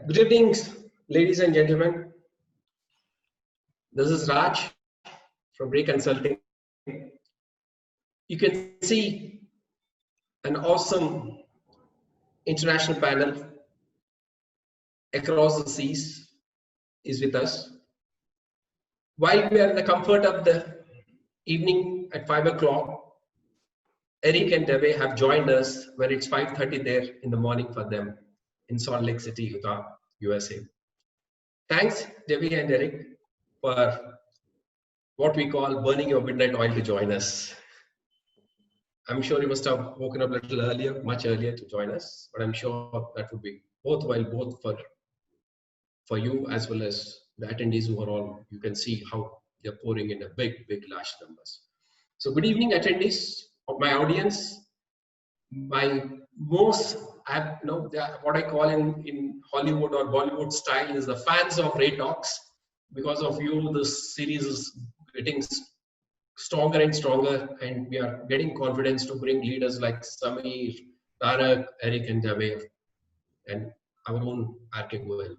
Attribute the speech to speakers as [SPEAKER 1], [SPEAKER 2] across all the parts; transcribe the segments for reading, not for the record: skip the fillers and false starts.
[SPEAKER 1] Good evening, ladies and gentlemen. This is Raj from Ray Consulting. You can see an awesome international panel across the seas is with us. While we are in the comfort of the evening at 5 o'clock, Eric and Dave have joined us when it's 5:30 there in the morning for them in Salt Lake City, Utah, USA. Thanks, Debbie and Eric, for what we call burning your midnight oil to join us. I'm sure you must have woken up a little earlier, much earlier to join us, but I'm sure that would be worthwhile both for you as well as the attendees who are all, you can see how they're pouring in a big, large numbers. So good evening, attendees of my audience. My most, what I call in Hollywood or Bollywood style is the fans of Ray Talks. Because of you, this series is getting stronger and stronger, and we are getting confidence to bring leaders like Samir, Tarak, Eric, and Javeer, and our own Goyal.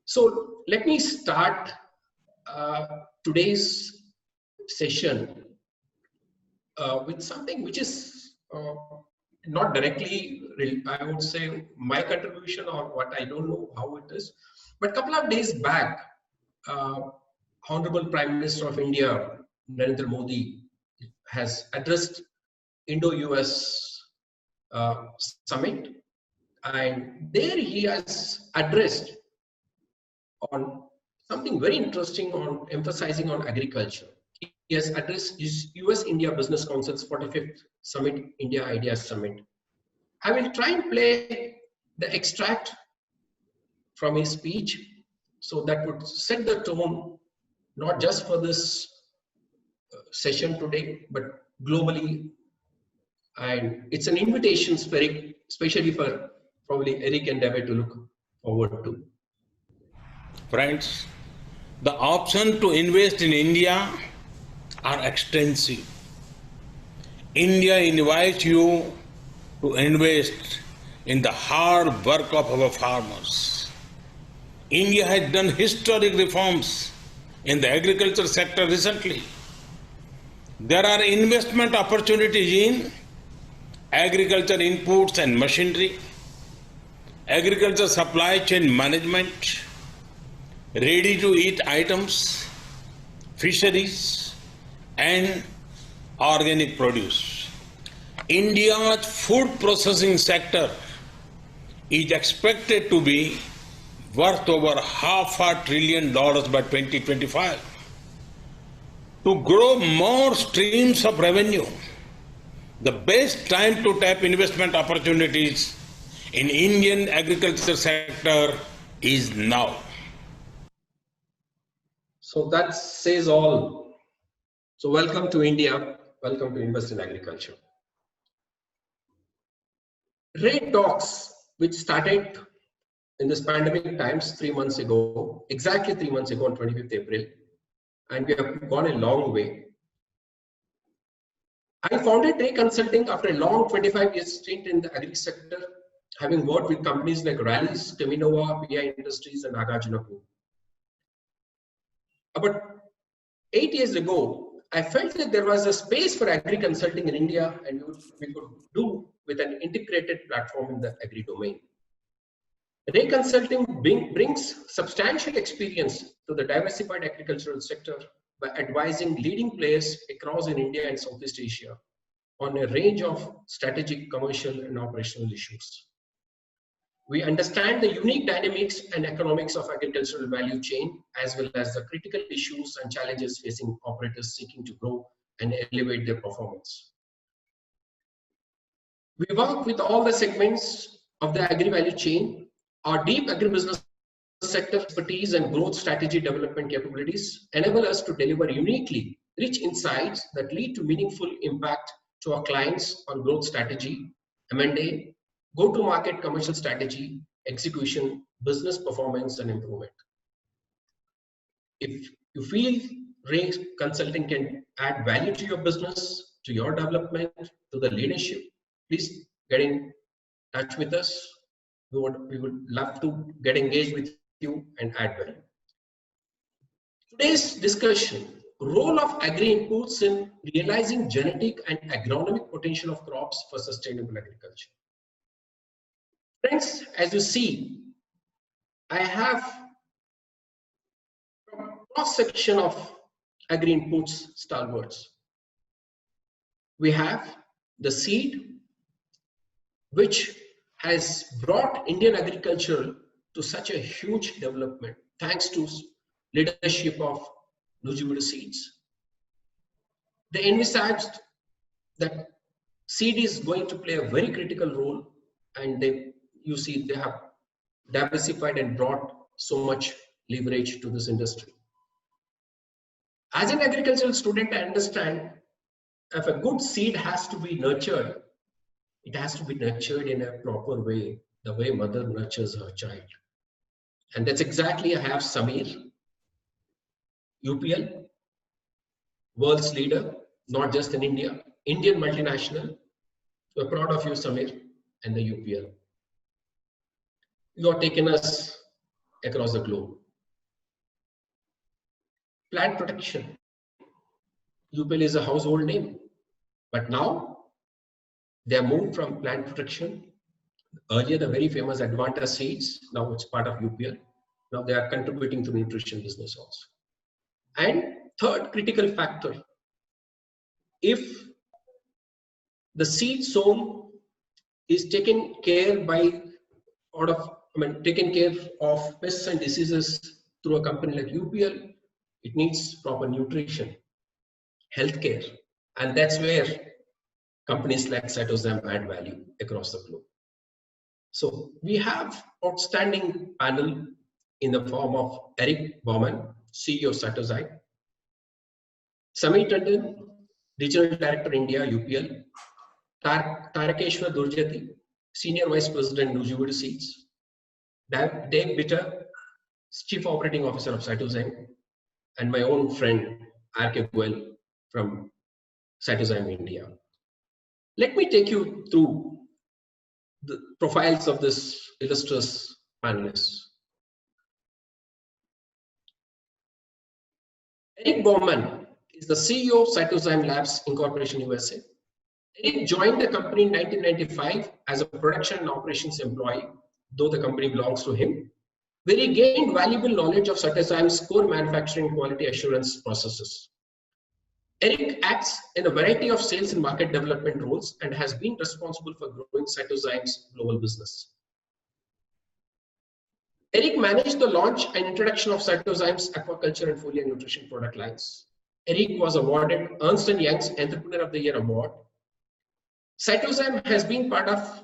[SPEAKER 1] So let me start today's session with something which is not directly, I would say, my contribution or what I don't know how it is, but a couple of days back, Honorable Prime Minister of India, Narendra Modi, has addressed Indo-US summit, and there he has addressed on something very interesting on emphasizing on agriculture. He has addressed US-India Business Council's 45th Summit, India Ideas Summit. I will try and play the extract from his speech, so that would set the tone, not just for this session today, but globally. And it's an invitation, especially for probably Eric and David to look forward to.
[SPEAKER 2] Friends, the options to invest in India are extensive. India invites you to invest in the hard work of our farmers. India has done historic reforms in the agriculture sector recently. There are investment opportunities in agriculture inputs and machinery, agriculture supply chain management, ready-to-eat items, fisheries, and organic produce. India's food processing sector is expected to be worth over $500 billion by 2025. To grow more streams of revenue, the best time to tap investment opportunities in Indian agriculture sector is now.
[SPEAKER 1] So that says all. So welcome to India. Welcome to Invest in Agriculture. Ray Talks, which started in this pandemic times 3 months ago, exactly 3 months ago on 25th April, and we have gone a long way. I founded Ray Consulting after a long 25-year stint in the agri sector, having worked with companies like Rallis, Teminova, PI Industries, and Nagarjuna Group. About 8 years ago, I felt that there was a space for agri consulting in India, and we could do with an integrated platform in the agri domain. Ray Consulting brings substantial experience to the diversified agricultural sector by advising leading players across in India and Southeast Asia on a range of strategic, commercial, and operational issues. We understand the unique dynamics and economics of agricultural value chain, as well as the critical issues and challenges facing operators seeking to grow and elevate their performance. We work with all the segments of the agri value chain. Our deep agribusiness sector expertise and growth strategy development capabilities enable us to deliver uniquely rich insights that lead to meaningful impact to our clients on growth strategy, M&A, go-to-market commercial strategy, execution, business performance, and improvement. If you feel Ray Consulting can add value to your business, to your development, to the leadership, please get in touch with us. We would love to get engaged with you and add value. Today's discussion, role of agri-inputs in realizing genetic and agronomic potential of crops for sustainable agriculture. Friends, as you see, I have a cross-section of agri-inputs stalwarts. We have the seed, which has brought Indian agriculture to such a huge development thanks to leadership of Nuziveedu seeds. They envisaged that seed is going to play a very critical role, and they have diversified and brought so much leverage to this industry. As an agricultural student, I understand if a good seed has to be nurtured, it has to be nurtured in a proper way, the way mother nurtures her child. And that's exactly I have Samir, UPL, world's leader, not just in India, Indian multinational. We're proud of you, Samir, and the UPL. You have taken us across the globe. Plant protection. UPL is a household name, but now they have moved from plant protection. Earlier, the very famous Advanta seeds, now it's part of UPL. Now they are contributing to nutrition business also. And third critical factor, if the seed sown is taken care of pests and diseases through a company like UPL, it needs proper nutrition, healthcare, and that's where companies like Cytozyme add value across the globe. So we have outstanding panel in the form of Eric Baughman, CEO of Cytozyme, Tandon, Regional Director India, UPL, Tarakeshwar Dhurjati, Senior Vice President, Nuziveedu Seeds, Dave Bitter, Chief Operating Officer of Cytozyme, and my own friend, Goyal from Cytozyme India. Let me take you through the profiles of this illustrious panelists. Eric Baughman is the CEO of Cytozyme Labs Incorporation USA. Eric joined the company in 1995 as a production and operations employee, though the company belongs to him, where he gained valuable knowledge of Cytozyme's core manufacturing quality assurance processes. Eric acts in a variety of sales and market development roles and has been responsible for growing Cytozyme's global business. Eric managed the launch and introduction of Cytozyme's aquaculture and foliar nutrition product lines. Eric was awarded Ernst & Young's Entrepreneur of the Year award. Cytozyme has been part of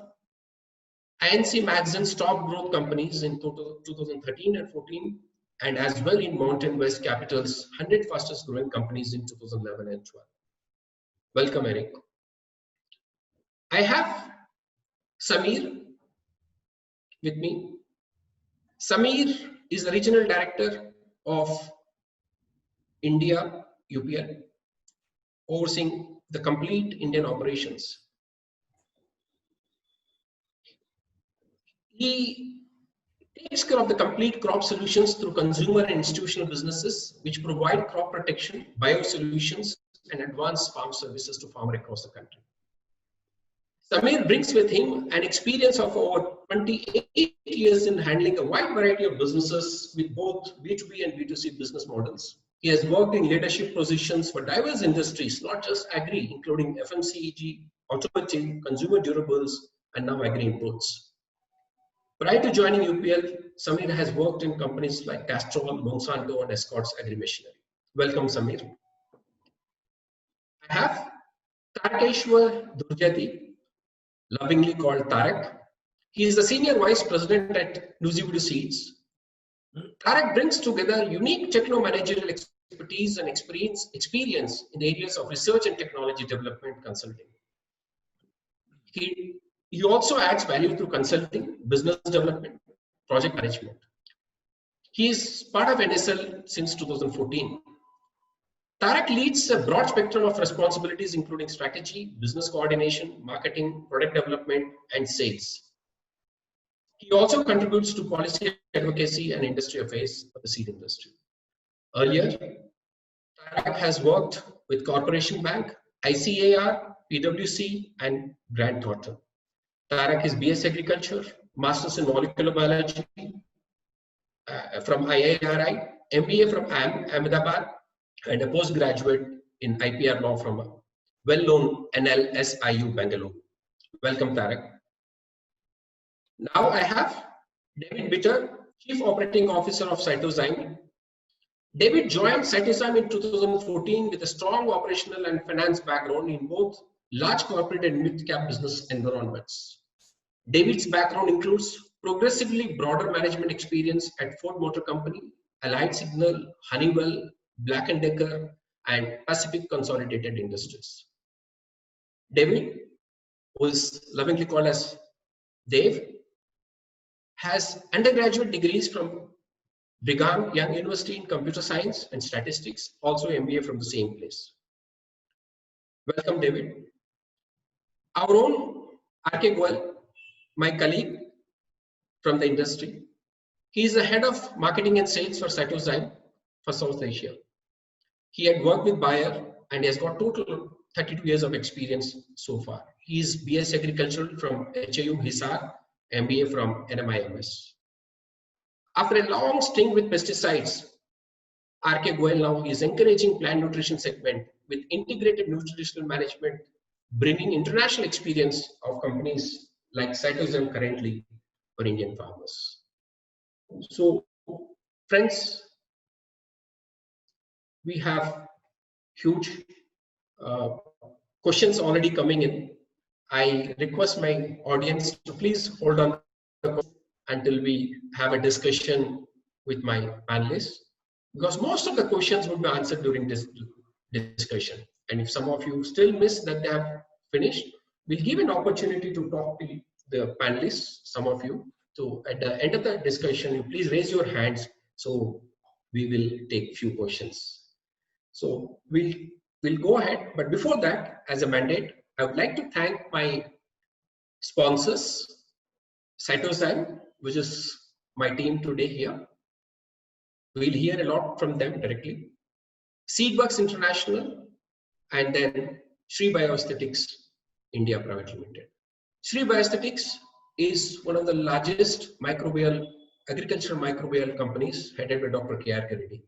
[SPEAKER 1] INC Magazine's top growth companies in 2013 and 14, and as well in Mountain West Capital's 100 fastest growing companies in 2011 and 12. Welcome, Eric. I have Samir with me. Samir is the Regional Director of India, UPL, overseeing the complete Indian operations. He takes care of the complete crop solutions through consumer and institutional businesses, which provide crop protection, biosolutions, and advanced farm services to farmers across the country. Samir brings with him an experience of over 28 years in handling a wide variety of businesses with both B2B and B2C business models. He has worked in leadership positions for diverse industries, not just agri, including FMCG, automotive, consumer durables, and now agri-inputs. Prior to joining UPL, Samir has worked in companies like Castrol, Monsanto, and Escorts Agri-Machinery. Welcome, Samir. I have Tarakeshwar Dhurjati, lovingly called Tarak. He is the Senior Vice President at Nuziveedu Seeds. Tarak brings together unique techno-managerial expertise and experience in the areas of research and technology development consulting. He also adds value through consulting, business development, project management. He is part of NSL since 2014. Tarak leads a broad spectrum of responsibilities, including strategy, business coordination, marketing, product development, and sales. He also contributes to policy advocacy and industry affairs of the seed industry. Earlier, Tarak has worked with Corporation Bank, ICAR, PwC, and Grant Thornton. Tarak is BS Agriculture, Masters in Molecular Biology from IIRI, MBA from Ahmedabad, and a postgraduate in IPR law from a well-known NLSIU Bangalore. Welcome, Tarak. Now I have David Bitter, Chief Operating Officer of Cytozyme. David joined Cytozyme in 2014 with a strong operational and finance background in both large corporate and mid-cap business environments. David's background includes progressively broader management experience at Ford Motor Company, Allied Signal, Honeywell, Black & Decker, and Pacific Consolidated Industries. David, who is lovingly called as Dave, has undergraduate degrees from Brigham Young University in Computer Science and Statistics, also MBA from the same place. Welcome, David. Our own R.K. Goyal, my colleague from the industry. He is the head of marketing and sales for Cytozyme for South Asia. He had worked with Bayer and he has got total 32 years of experience so far. He is BS Agricultural from HAU Hisar, MBA from NMIMS. After a long stint with pesticides, R.K. Goyal now is encouraging plant nutrition segment with integrated nutritional management, bringing international experience of companies like Cytozyme currently for Indian farmers. So, friends, we have huge questions already coming in. I request my audience to please hold on until we have a discussion with my panelists, because most of the questions will be answered during this discussion. And if some of you still miss that they have finished, we'll give an opportunity to talk to the panelists, some of you. So at the end of the discussion, you please raise your hands so we will take few questions. So we'll go ahead, but before that, as a mandate, I would like to thank my sponsors, Cytozyme, which is my team today here. We'll hear a lot from them directly. Seedworks International, and then Shree Bioaesthetics India Private Limited. Shree Bioaesthetics is one of the largest agricultural microbial companies headed by Dr. K.R. Reddy.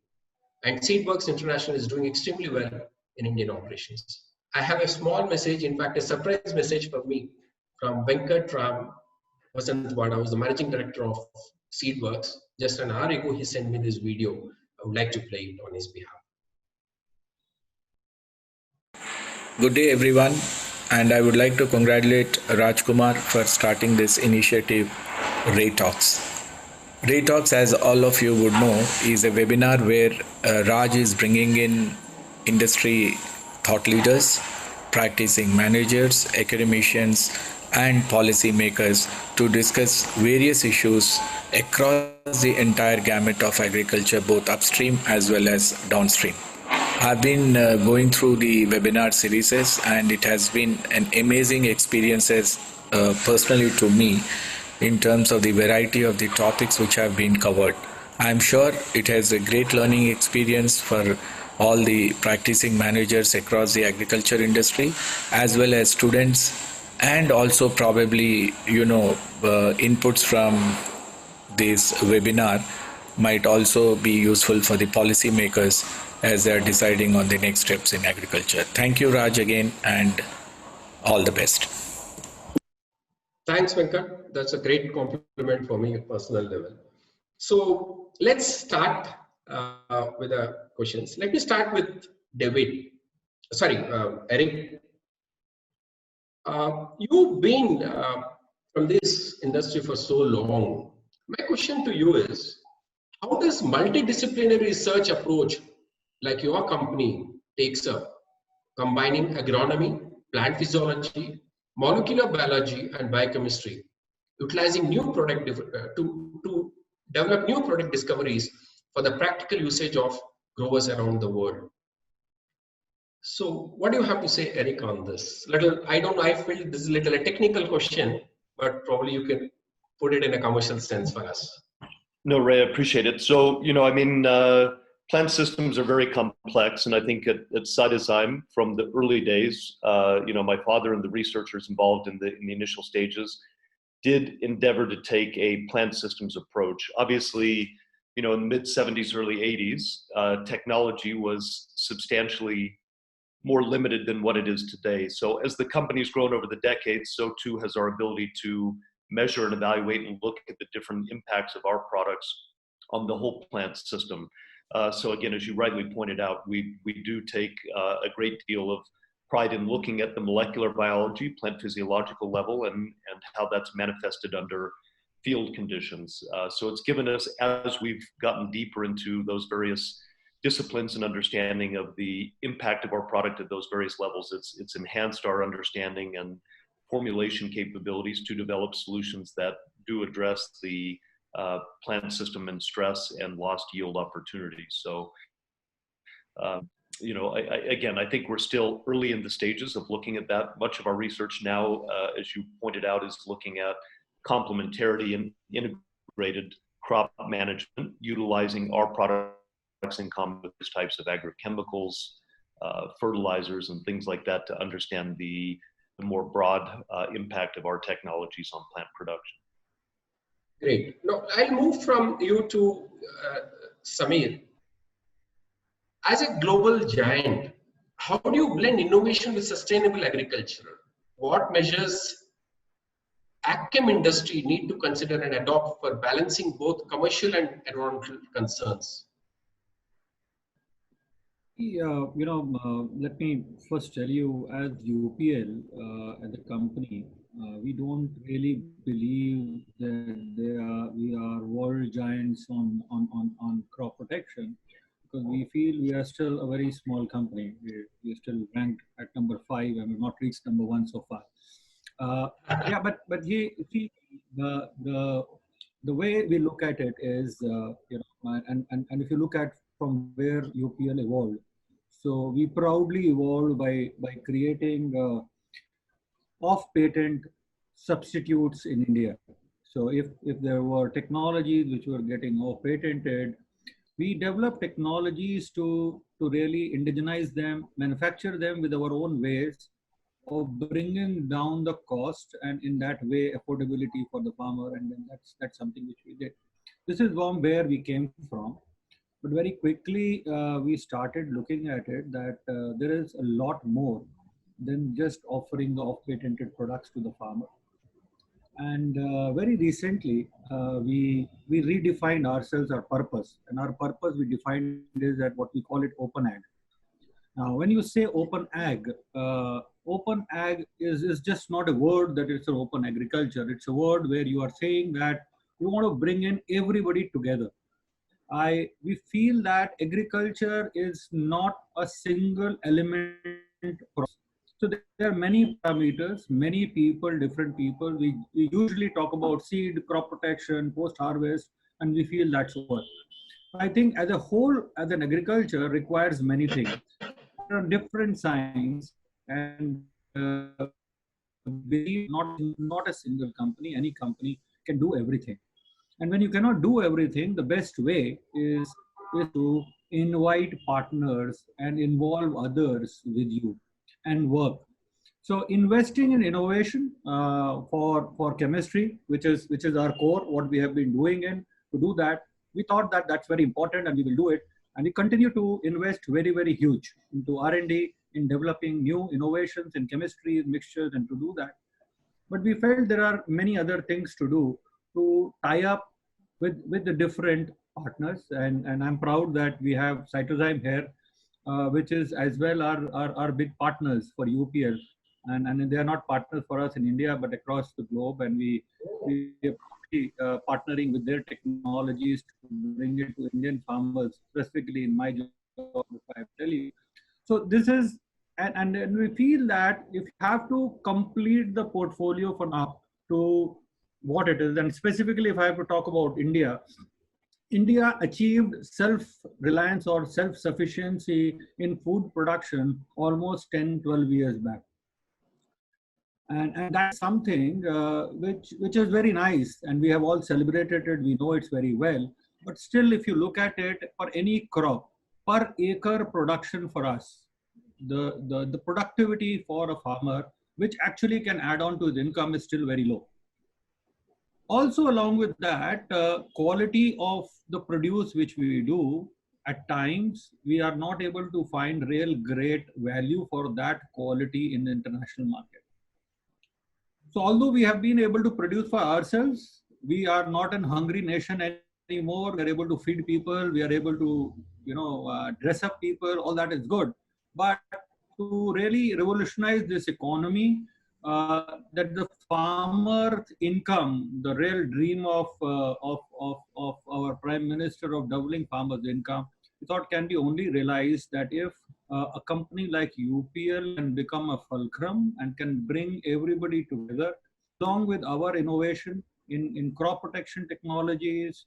[SPEAKER 1] And Seedworks International is doing extremely well in Indian operations. I have a small message, in fact, a surprise message for me from Venkat Ram Vasantwada, who's the managing director of Seedworks. Just an hour ago, he sent me this video. I would like to play it on his behalf.
[SPEAKER 3] Good day, everyone, and I would like to congratulate Raj Kumar for starting this initiative, Ray Talks. Ray Talks, as all of you would know, is a webinar where Raj is bringing in industry thought leaders, practicing managers, academicians, and policymakers to discuss various issues across the entire gamut of agriculture, both upstream as well as downstream. I've been going through the webinar series, and it has been an amazing experience personally to me in terms of the variety of the topics which have been covered. I'm sure it has a great learning experience for all the practicing managers across the agriculture industry, as well as students, and also probably, inputs from this webinar might also be useful for the policymakers as they are deciding on the next steps in agriculture. Thank you, Raj, again, and all the best.
[SPEAKER 1] Thanks, Venkat. That's a great compliment for me at personal level. So let's start with the questions. Let me start with Eric. You've been from this industry for so long. My question to you is, how does multidisciplinary research approach like your company takes up, combining agronomy, plant physiology, molecular biology, and biochemistry, utilizing new product to develop new product discoveries for the practical usage of growers around the world? So what do you have to say, Eric, on this? I feel this is a technical question, but probably you can put it in a commercial sense for us.
[SPEAKER 4] No, Ray, I appreciate it. So, plant systems are very complex, and I think at Cytozyme, from the early days, my father and the researchers involved in the initial stages did endeavor to take a plant systems approach. Obviously, in the mid-70s, early 80s, technology was substantially more limited than what it is today. So as the company's grown over the decades, so too has our ability to measure and evaluate and look at the different impacts of our products on the whole plant system. So again, as you rightly pointed out, we do take a great deal of pride in looking at the molecular biology, plant physiological level, and how that's manifested under field conditions. So it's given us, as we've gotten deeper into those various disciplines and understanding of the impact of our product at those various levels, it's enhanced our understanding and formulation capabilities to develop solutions that do address the plant system and stress and lost yield opportunities. So, I think we're still early in the stages of looking at that. Much of our research now, as you pointed out, is looking at complementarity and integrated crop management, utilizing our products in common with these types of agrochemicals, fertilizers, and things like that to understand the more broad impact of our technologies on plant production.
[SPEAKER 1] Great. Now, I'll move from you to Samir. As a global giant, how do you blend innovation with sustainable agriculture? What measures AgChem industry need to consider and adopt for balancing both commercial and environmental concerns?
[SPEAKER 5] Let me first tell you, as UPL, as a company, we don't really believe that we are world giants on crop protection, because we feel we are still a very small company. We're still ranked at number 5 and we've not reached number 1 so far. But the way we look at it is, and if you look at from where UPL evolved, so we proudly evolved by creating off-patent substitutes in India. So if there were technologies which were getting off-patented, we developed technologies to really indigenize them, manufacture them with our own ways of bringing down the cost, and in that way affordability for the farmer, and then that's something which we did. This is from where we came from, but very quickly we started looking at it that there is a lot more than just offering the off-patented products to the farmer. And very recently we redefined ourselves, our purpose, and our purpose we defined is that what we call it open ag. Now, when you say open ag is just not a word that it's an open agriculture. It's a word where you are saying that you want to bring in everybody together. We feel that agriculture is not a single element process. So there are many parameters, many people, different people. We usually talk about seed, crop protection, post-harvest, and we feel that's what. I think as a whole, as an agriculture requires many things. There are different signs, and believe not a single company, any company can do everything. And when you cannot do everything, the best way is to invite partners and involve others with you and work. So investing in innovation for chemistry, which is our core, what we have been doing in, to do that, we thought that that's very important and we will do it. And we continue to invest very, very huge into R&D, in developing new innovations in chemistry, mixtures, and to do that. But we felt there are many other things to do to tie up with the different partners. And I'm proud that we have Cytozyme here, which is as well our big partners for UPL. And they are not partners for us in India, but across the globe. And we are partnering with their technologies to bring it to Indian farmers, specifically in my job, if I tell you. So this is, and we feel that if you have to complete the portfolio for now to what it is, and specifically if I have to talk about India, India achieved self-reliance or self-sufficiency in food production almost 10, 12 years back. And that's something which is very nice, and we have all celebrated it. We know it's very well. But still, if you look at it, for any crop, per acre production for us, the productivity for a farmer, which actually can add on to his income, is still very low. Also, along with that, quality of the produce which we do, at times we are not able to find real great value for that quality in the international market. So although we have been able to produce for ourselves, we are not a hungry nation anymore. We are able to feed people. We are able to, dress up people. All that is good. But to really revolutionize this economy, that the farmer's income, the real dream of our Prime Minister of doubling farmers' income, we thought can be only realized that if a company like UPL can become a fulcrum and can bring everybody together, along with our innovation in crop protection technologies,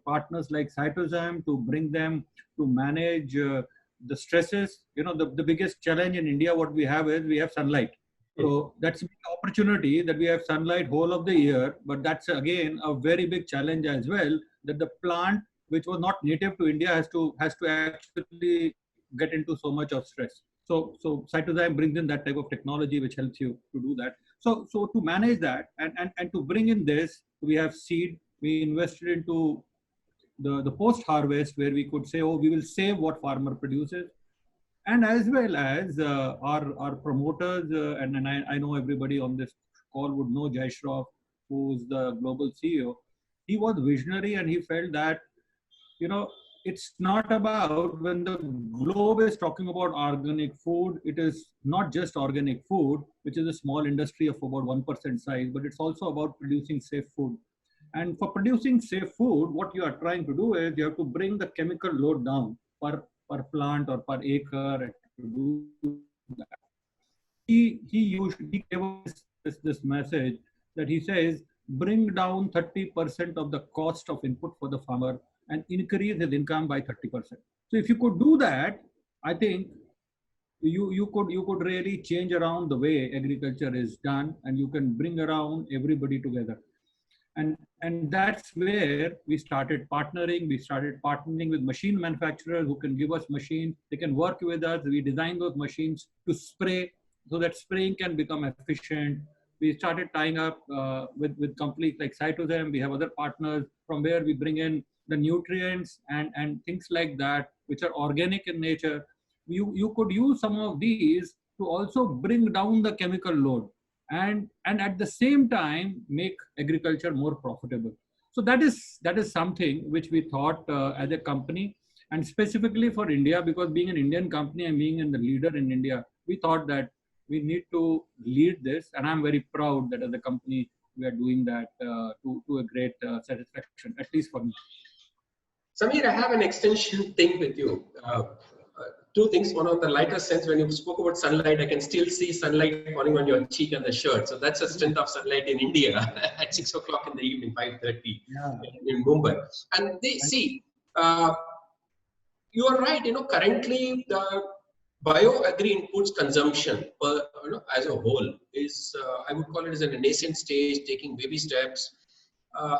[SPEAKER 5] partners like Cytozyme to bring them to manage the stresses. The biggest challenge in India, what we have is we have sunlight. So that's an opportunity that we have sunlight whole of the year, but that's again a very big challenge as well, that the plant which was not native to India has to actually get into so much of stress. So Cytozyme brings in that type of technology which helps you to do that. So to manage that and to bring in this, we have seed. We invested into the post-harvest where we could say, oh, we will save what farmer produces. And as well as our promoters, and I know everybody on this call would know Jai Shroff, who's the global CEO. He was visionary and he felt that, it's not about when the globe is talking about organic food, it is not just organic food, which is a small industry of about 1% size, but it's also about producing safe food. And for producing safe food, what you are trying to do is you have to bring the chemical load down per plant or per acre to do that. He gave us this message that he says, bring down 30% of the cost of input for the farmer and increase his income by 30%. So if you could do that, I think you could really change around the way agriculture is done, and you can bring around everybody together. And that's where we started partnering. We started partnering with machine manufacturers who can give us machines. They can work with us. We design those machines to spray so that spraying can become efficient. We started tying up with companies like Cytozyme. We have other partners from where we bring in the nutrients and things like that, which are organic in nature. You could use some of these to also bring down the chemical load and at the same time make agriculture more profitable. So that is something which we thought as a company, and specifically for India, because being an Indian company and being in the leader in India, we thought that we need to lead this, and I'm very proud that as a company we are doing that to a great satisfaction, at least for me.
[SPEAKER 1] Samir, I have an extension thing with you. Two things. One, on the lighter sense, when you spoke about sunlight, I can still see sunlight falling on your cheek and the shirt. So that's a strength of sunlight in India at 6 o'clock in the evening, 5:30 in Mumbai. And they see, you are right. Currently the bio-agri inputs consumption as a whole is, I would call it as a nascent stage, taking baby steps.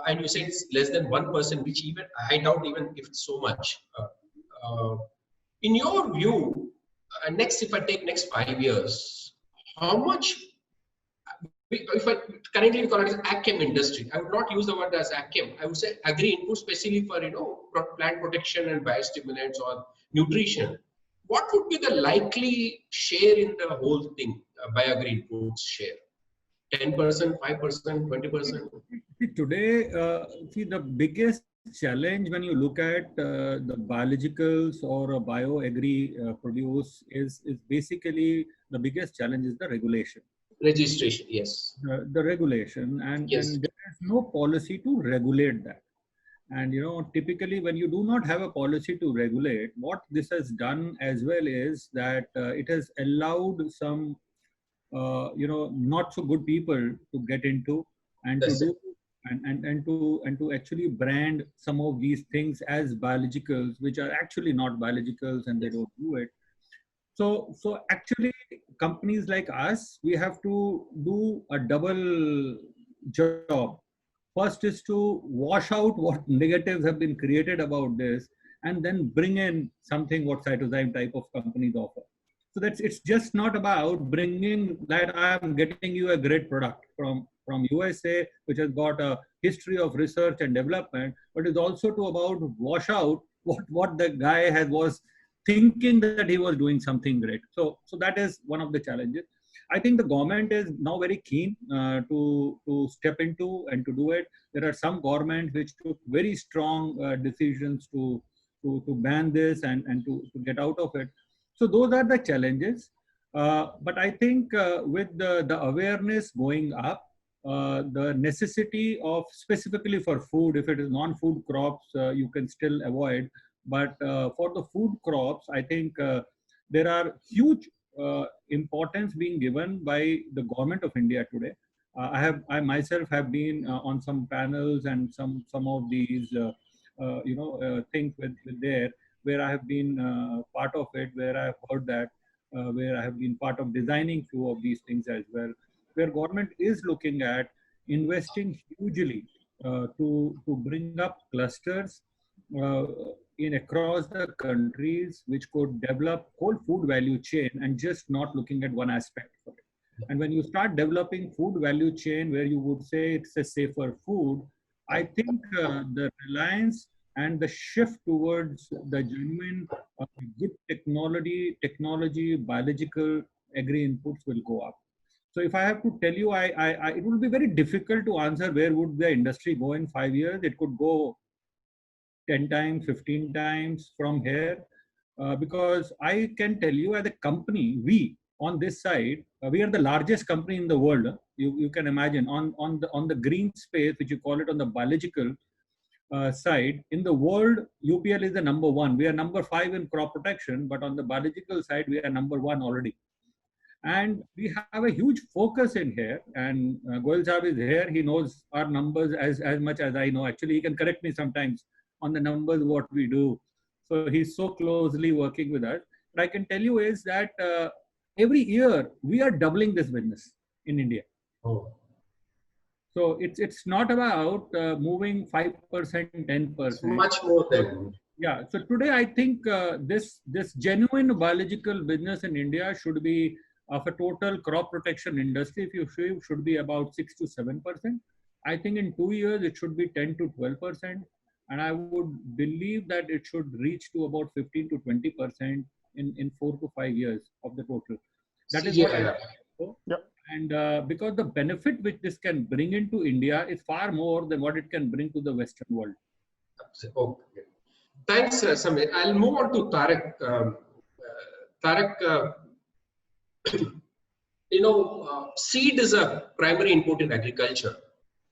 [SPEAKER 1] And you say it's less than 1%, which even I doubt even if it's so much. In your view, if I take next 5 years, how much, if I currently call it as AgChem industry, I would not use the word as AgChem. I would say agri input, specifically for plant protection and biostimulants or nutrition. What would be the likely share in the whole thing, bio-agri inputs share? 10%, 5%, 20%?
[SPEAKER 5] Today, the biggest challenge when you look at the biologicals or a bio-agri produce is basically the biggest challenge is the regulation.
[SPEAKER 1] Registration, yes.
[SPEAKER 5] The regulation, and there is no policy to regulate that. And typically when you do not have a policy to regulate, what this has done as well is that it has allowed some not so good people to get into and to do and to actually brand some of these things as biologicals, which are actually not biologicals, and they don't do it. So actually companies like us, we have to do a double job. First is to wash out what negatives have been created about this, and then bring in something what Cytozyme type of companies offer. So that's, it's just not about bringing that I'm getting you a great product from USA, which has got a history of research and development, but it's also to about wash out what the guy was thinking that he was doing something great. So that is one of the challenges. I think the government is now very keen to step into and to do it. There are some governments which took very strong decisions to ban this and to get out of it. So those are the challenges. But I think with the awareness going up, the necessity of specifically for food, if it is non-food crops, you can still avoid. But for the food crops, I think there are huge importance being given by the government of India today. I myself have been on some panels and some of these things with there, where I have been part of it, where I have heard that, where I have been part of designing few of these things as well, where government is looking at investing hugely to bring up clusters in across the countries which could develop whole food value chain and just not looking at one aspect of it. And when you start developing food value chain where you would say it's a safer food, I think the reliance and the shift towards the genuine good technology, biological agri inputs will go up. So if I have to tell you, it will be very difficult to answer where would the industry go in 5 years. It could go 10 times, 15 times from here, because I can tell you as a company, we on this side, we are the largest company in the world. You can imagine on the green space, which you call it on the biological side, in the world, UPL is the number 1. We are number 5 in crop protection, but on the biological side, we are number 1 already. And we have a huge focus in here, and Goyal Sahab is here. He knows our numbers as much as I know. Actually, he can correct me sometimes on the numbers, what we do. So he's so closely working with us. But I can tell you is that every year we are doubling this business in India.
[SPEAKER 1] Oh.
[SPEAKER 5] So it's not about moving 5%, 10%.
[SPEAKER 1] It's much more than.
[SPEAKER 5] Yeah. So today I think this genuine biological business in India should be of a total crop protection industry. If you should be about 6 to 7%. I think in 2 years it should be 10 to 12%, and I would believe that it should reach to about 15 to 20% in 4 to 5 years of the total. That is what I think.
[SPEAKER 6] Yep.
[SPEAKER 5] And because the benefit which this can bring into India is far more than what it can bring to the Western world.
[SPEAKER 1] Okay. Thanks, Samir. I'll move on to Tarak. Tarak, seed is a primary input in agriculture.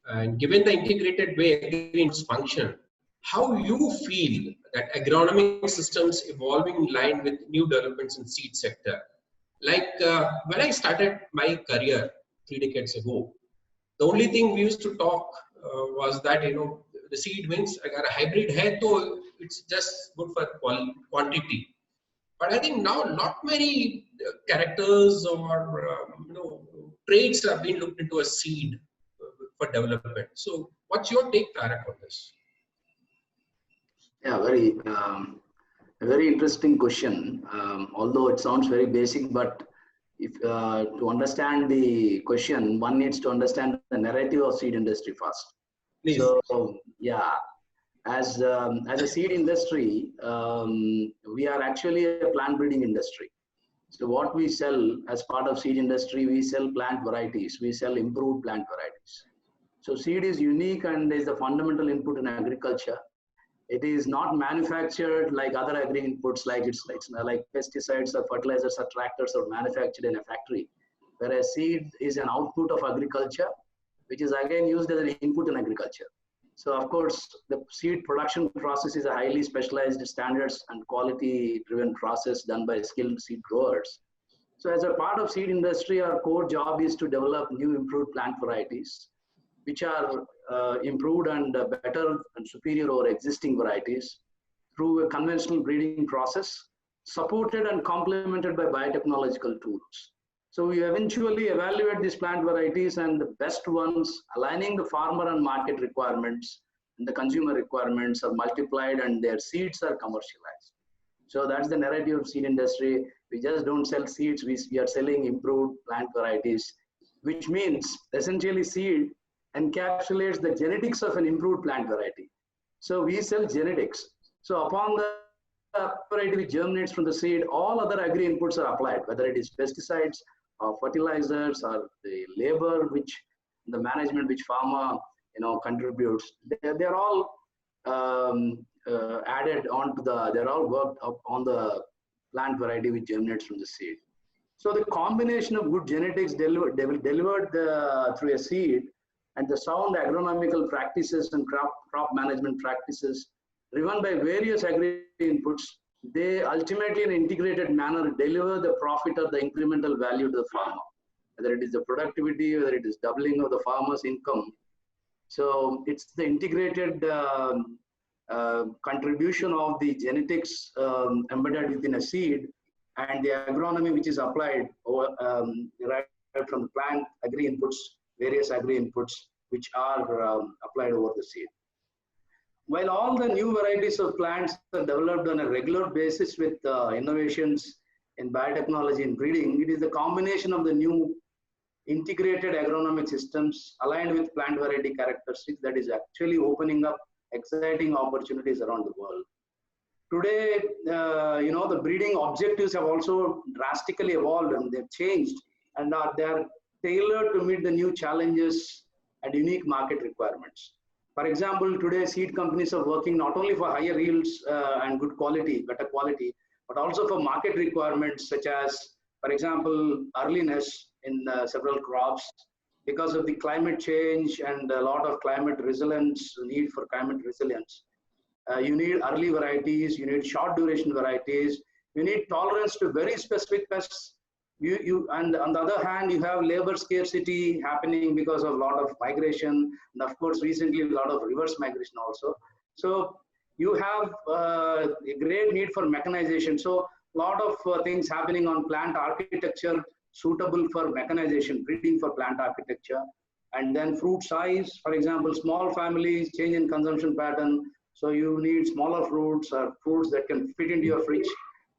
[SPEAKER 1] And given the integrated way agri-inputs function, how you feel that agronomic systems evolving in line with new developments in seed sector? Like when I started my career 3 decades ago, the only thing we used to talk was that, the seed means agar a hybrid hai, to it's just good for quantity. But I think now not many characters or traits are being looked into a seed for development. So what's your take, Tarak, on this?
[SPEAKER 7] Yeah, a very interesting question. Although it sounds very basic, but if to understand the question, one needs to understand the narrative of seed industry first.
[SPEAKER 1] Please.
[SPEAKER 7] So yeah, as a seed industry, we are actually a plant breeding industry. So what we sell as part of seed industry, we sell plant varieties. We sell improved plant varieties. So seed is unique and is the fundamental input in agriculture. It is not manufactured like other agri inputs, like like pesticides or fertilizers or tractors are manufactured in a factory. Whereas seed is an output of agriculture, which is again used as an input in agriculture. So of course, the seed production process is a highly specialized standards and quality driven process done by skilled seed growers. So as a part of seed industry, our core job is to develop new improved plant varieties, which are improved and better and superior over existing varieties through a conventional breeding process, supported and complemented by biotechnological tools. So we eventually evaluate these plant varieties, and the best ones, aligning the farmer and market requirements and the consumer requirements, are multiplied and their seeds are commercialized. So that's the narrative of seed industry. We just don't sell seeds, we are selling improved plant varieties, which means essentially seed encapsulates the genetics of an improved plant variety. So we sell genetics. So upon the variety which germinates from the seed, all other agri inputs are applied, whether it is pesticides or fertilizers or the labor which the management which farmer contributes. They're all added onto they're all worked up on the plant variety which germinates from the seed. So the combination of good genetics delivered through a seed and the sound agronomical practices and crop management practices driven by various agri inputs, they ultimately in an integrated manner deliver the profit or the incremental value to the farmer, whether it is the productivity, whether it is doubling of the farmer's income. So it's the integrated contribution of the genetics embedded within a seed and the agronomy which is applied right from the plant agri inputs, various agri inputs which are applied over the seed. While all the new varieties of plants are developed on a regular basis with innovations in biotechnology and breeding, it is the combination of the new integrated agronomic systems aligned with plant variety characteristics that is actually opening up exciting opportunities around the world. Today, the breeding objectives have also drastically evolved and they've changed, and they are tailored to meet the new challenges and unique market requirements. For example, today seed companies are working not only for higher yields and good quality, better quality, but also for market requirements such as, for example, earliness in several crops because of the climate change and a lot of climate resilience, need for climate resilience. You need early varieties, you need short duration varieties, you need tolerance to very specific pests. And on the other hand, you have labor scarcity happening because of a lot of migration, and of course, recently a lot of reverse migration also. So you have a great need for mechanization. So a lot of things happening on plant architecture suitable for mechanization, breeding for plant architecture, and then fruit size. For example, small families, change in consumption pattern. So you need smaller fruits or fruits that can fit into your fridge.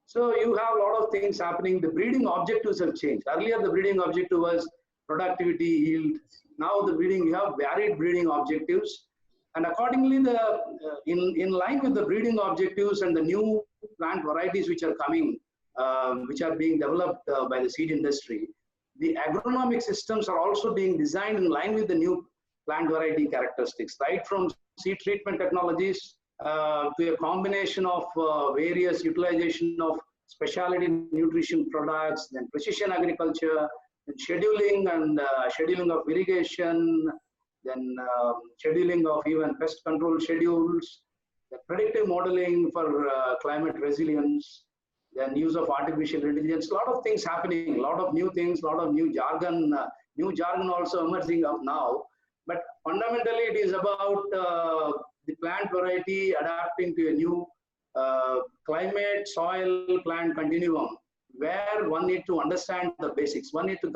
[SPEAKER 7] So you have a lot of things happening. The breeding objectives have changed. Earlier, the breeding objective was productivity, yield. Now the breeding, you have varied breeding objectives. And accordingly, in line with the breeding objectives and the new plant varieties which are coming, which are being developed by the seed industry, the agronomic systems are also being designed in line with the new plant variety characteristics, right from seed treatment technologies to a combination of various utilization of specialty nutrition products, then precision agriculture, then scheduling of irrigation, then scheduling of even pest control schedules, the predictive modeling for climate resilience, then use of artificial intelligence. A lot of things happening, a lot of new things, a lot of new jargon also emerging up now. But fundamentally, it is about the plant variety adapting to a new climate, soil, plant continuum, where one need to understand the basics. One need to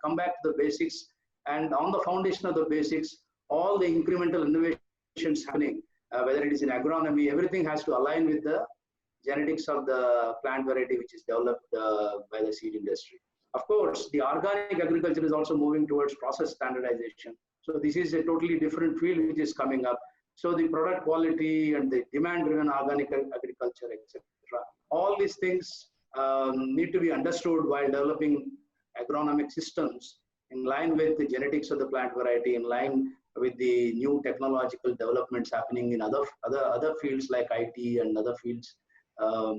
[SPEAKER 7] come back to the basics, and on the foundation of the basics, all the incremental innovations happening, whether it is in agronomy, everything has to align with the genetics of the plant variety which is developed by the seed industry. Of course, the organic agriculture is also moving towards process standardization. So this is a totally different field which is coming up. So the product quality and the demand-driven organic agriculture, etc. All these things need to be understood while developing agronomic systems in line with the genetics of the plant variety, in line with the new technological developments happening in other fields like IT and other fields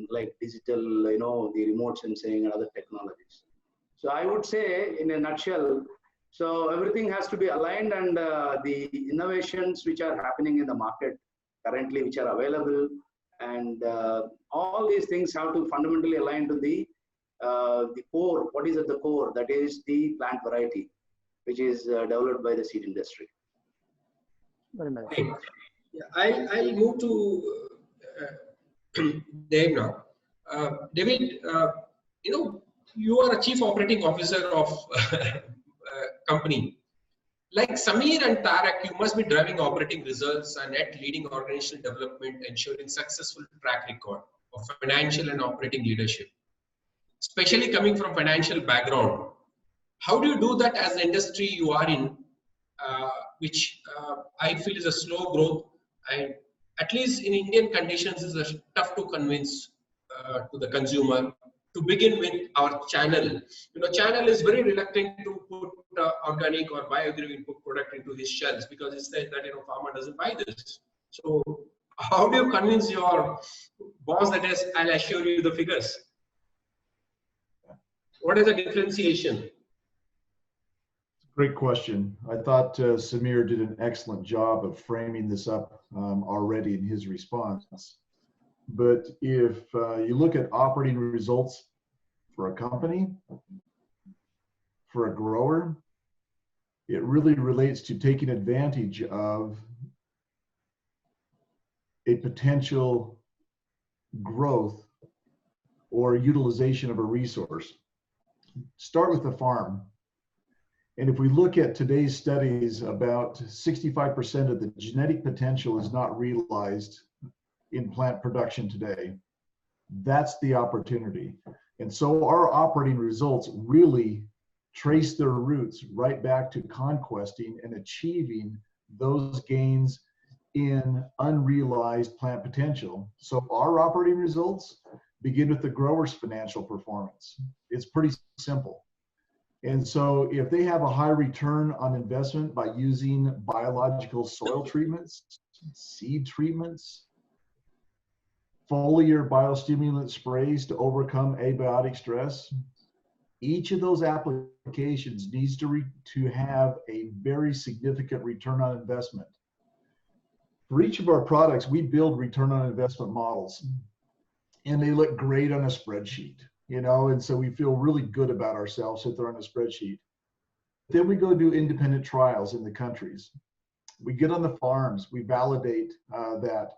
[SPEAKER 7] like digital, the remote sensing and other technologies. So I would say, in a nutshell, so everything has to be aligned, and the innovations which are happening in the market currently, which are available, and all these things have to fundamentally align to the core. What is at the core? That is the plant variety, which is developed by the seed industry.
[SPEAKER 1] Very nice. Yeah, I'll move to Dave now. David, you are a chief operating officer of a company. Like Samir and Tarak, you must be driving operating results and at leading organizational development, ensuring successful track record of financial and operating leadership, especially coming from financial background. How do you do that as the industry you are in, which I feel is a slow growth, and at least in Indian conditions is tough to convince to the consumer to begin with our channel. You know, channel is very reluctant to put organic or bioagro input product into his shelves because it says that, you know, farmer doesn't buy this. So how do you convince your boss that is, I'll assure you the figures? What is the differentiation?
[SPEAKER 6] Great question. I thought Samir did an excellent job of framing this up already in his response. But if you look at operating results for a company, for a grower, it really relates to taking advantage of a potential growth or utilization of a resource. Start with the farm. And if we look at today's studies, about 65% of the genetic potential is not realized in plant production today. That's the opportunity. And so our operating results really trace their roots right back to conquesting and achieving those gains in unrealized plant potential. So our operating results begin with the grower's financial performance. It's pretty simple. And so if they have a high return on investment by using biological soil treatments, seed treatments, foliar biostimulant sprays to overcome abiotic stress, each of those applications needs to have a very significant return on investment. For each of our products, we build return on investment models, and they look great on a spreadsheet, you know, and so we feel really good about ourselves if they're on a spreadsheet. Then we go do independent trials in the countries. We get on the farms, we validate that.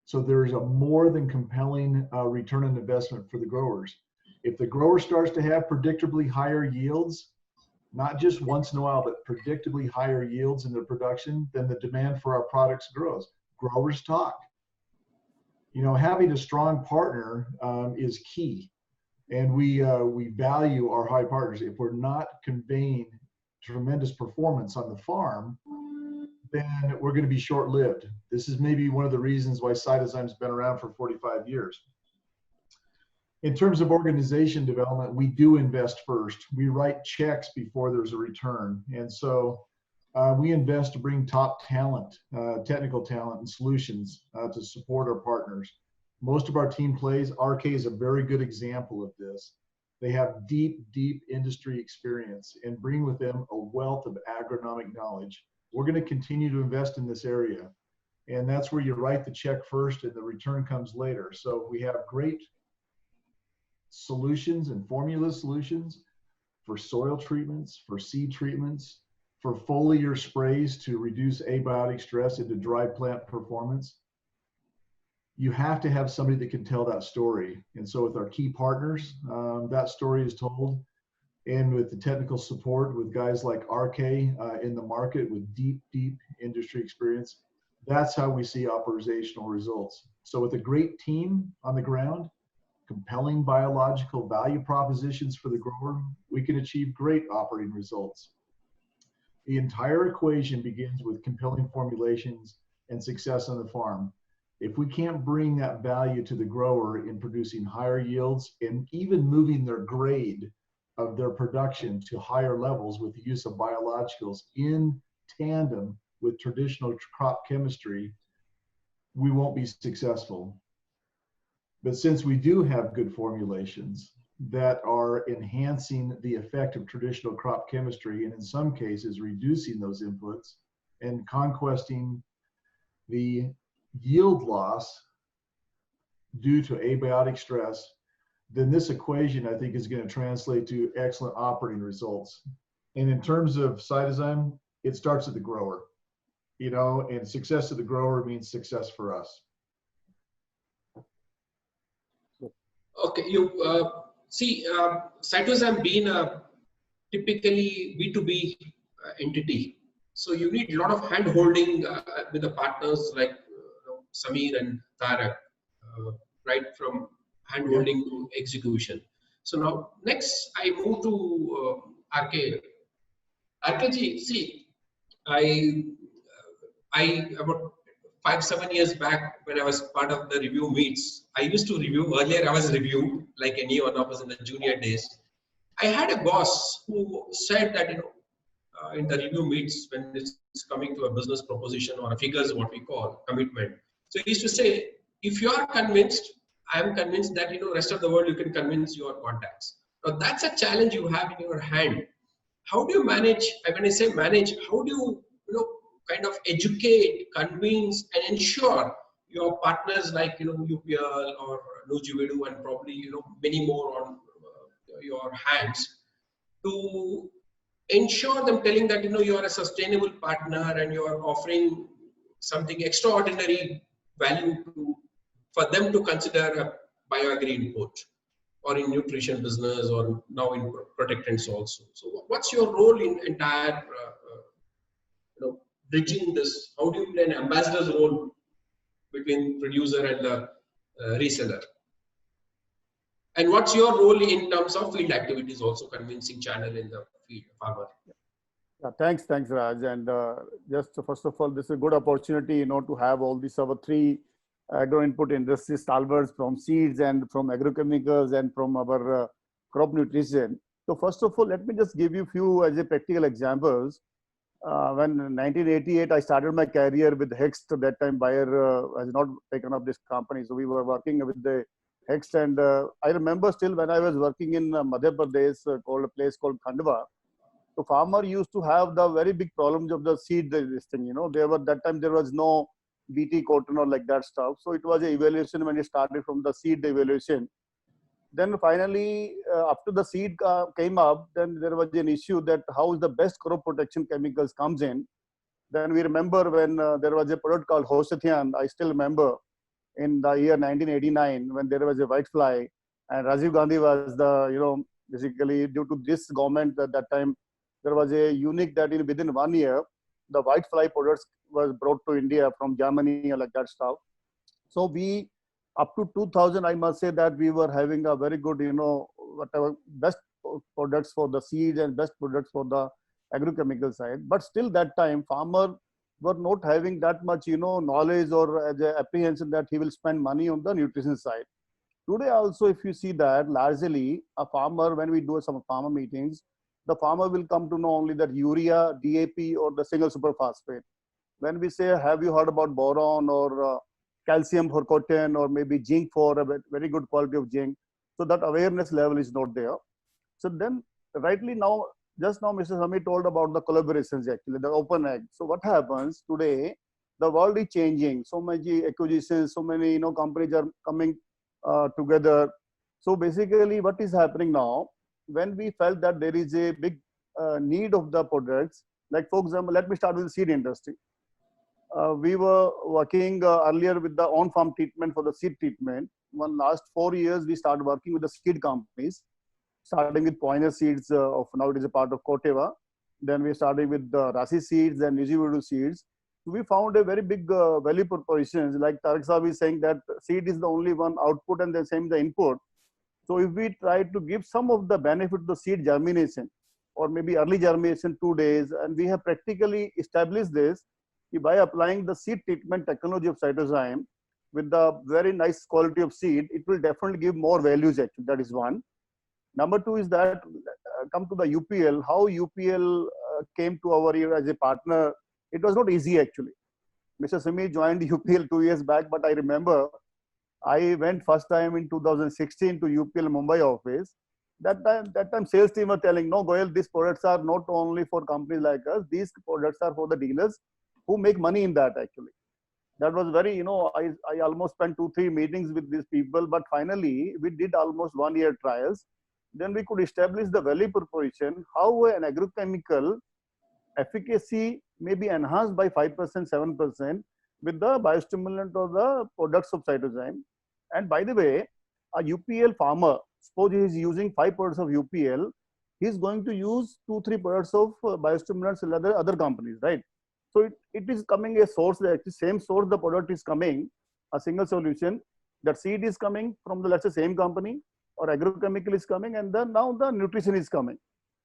[SPEAKER 6] So there's a more than compelling return on investment for the growers. If the grower starts to have predictably higher yields, not just once in a while, but predictably higher yields in their production, then the demand for our products grows. Growers talk. You know, having a strong partner is key. And we value our high partners. If we're not conveying tremendous performance on the farm, then we're going to be short-lived. This is maybe one of the reasons why Cytozyme's been around for 45 years. In terms of organization development, we do invest first. We write checks before there's a return. And so we invest to bring top talent, technical talent and solutions to support our partners. Most of our team plays. RK is a very good example of this. They have deep, deep industry experience and bring with them a wealth of agronomic knowledge. We're going to continue to invest in this area. And that's where you write the check first and the return comes later. So we have great solutions and formula solutions for soil treatments, for seed treatments, for foliar sprays to reduce abiotic stress and to drive plant performance. You have to have somebody that can tell that story. And so with our key partners, that story is told. And with the technical support with guys like RK in the market with deep, deep industry experience, that's how we see operational results. So with a great team on the ground, compelling biological value propositions for the grower, we can achieve great operating results. The entire equation begins with compelling formulations and success on the farm. If we can't bring that value to the grower in producing higher yields and even moving their grade of their production to higher levels with the use of biologicals in tandem with traditional crop chemistry, we won't be successful. But since we do have good formulations that are enhancing the effect of traditional crop chemistry, and in some cases reducing those inputs and conquesting the yield loss due to abiotic stress, then this equation, I think, is going to translate to excellent operating results. And in terms of Cytozyme, it starts at the grower, you know, and success of the grower means success for us.
[SPEAKER 1] Okay, you See, Cytozyme being a typically B2B entity, so you need a lot of hand holding with the partners like Samir and Tarak, right from hand holding to execution. So now next I move to RK. RKG, see, I about 5-7 years back when I was part of the review meets, I used to review. Earlier I was reviewed like any one of us in the junior days. I had a boss who said that in the review meets when it's coming to a business proposition or a figures, what we call commitment. So he used to say, if you are convinced, I am convinced that rest of the world you can convince your contacts. Now that's a challenge you have in your hand. How do you manage? When I say manage, how do you kind of educate, convince, and ensure your partners like UPL or Nuziveedu and probably many more on your hands to ensure them telling that you are a sustainable partner and you are offering something extraordinary value for them to consider a bioagri input or in nutrition business or now in protectants also. So what's your role in entire bridging this? How do you play an ambassador's role between producer and the reseller? And what's your role in terms of field activities, also convincing channel in the field farmer?
[SPEAKER 8] Yeah, thanks, Raj. And just first of all, this is a good opportunity, to have all these our three agro input industry stalwarts from seeds and from agrochemicals and from our crop nutrition. So first of all, let me just give you a few as a practical examples. When in 1988, I started my career with Hext. At that time, Bayer has not taken up this company. So we were working with the Hext. And I remember still when I was working in Madhya Pradesh, called a place called Khandwa. So farmer used to have the very big problems of the seed, this thing, that time there was no BT cotton or like that stuff. So it was an evaluation when it started from the seed evaluation. Then finally, after the seed came up, then there was an issue that how is the best crop protection chemicals comes in. Then we remember when there was a product called Hosathian, I still remember in the year 1989 when there was a whitefly and Rajiv Gandhi was the, basically due to this government at that time, there was a unique that within 1 year, the whitefly products was brought to India from Germany and like that stuff. So we, up to 2000, I must say that we were having a very good, whatever best products for the seeds and best products for the agrochemical side. But still that time, farmer were not having that much, knowledge or the apprehension that he will spend money on the nutrition side. Today also, if you see that largely a farmer, when we do some farmer meetings, the farmer will come to know only that urea, DAP or the single superphosphate. When we say, have you heard about boron or calcium for cotton or maybe zinc for a very good quality of zinc? So that awareness level is not there. So then rightly now, just now Mr. Sami told about the collaborations actually, the open ag. So what happens today, the world is changing. So many acquisitions, so many companies are coming together. So basically what is happening now, when we felt that there is a big need of the products, like for example, let me start with the seed industry. We were working earlier with the on-farm treatment for the seed treatment. Last 4 years, we started working with the seed companies, starting with Pioneer Seeds of now it is a part of Corteva. Then we started with the Rasi Seeds and Nuziveedu Seeds. So we found a very big value propositions, like Tarakeshwar is saying that seed is the only one output and the same the input. So if we try to give some of the benefit to seed germination or maybe early germination 2 days, and we have practically established this by applying the seed treatment technology of Cytozyme with the very nice quality of seed, it will definitely give more values actually. That is one. Number two is that come to the UPL, how UPL came to our ear as a partner. It was not easy actually. Mr. Simi joined UPL 2 years back, but I remember I went first time in 2016 to UPL Mumbai office. That time sales team were telling, no, Goyal, these products are not only for companies like us. These products are for the dealers who make money in that actually. That was very, I almost spent 2-3 meetings with these people, but finally we did almost 1 year trials. Then we could establish the value proposition, how an agrochemical efficacy may be enhanced by 5%, 7% with the biostimulant or the products of Cytozyme. And by the way, a UPL farmer, suppose he is using 5 products of UPL, he's going to use 2-3 products of biostimulants and other companies, right? So it is coming a source, the same source the product is coming, a single solution. That seed is coming from the, let's say, same company, or agrochemical is coming, and then now the nutrition is coming.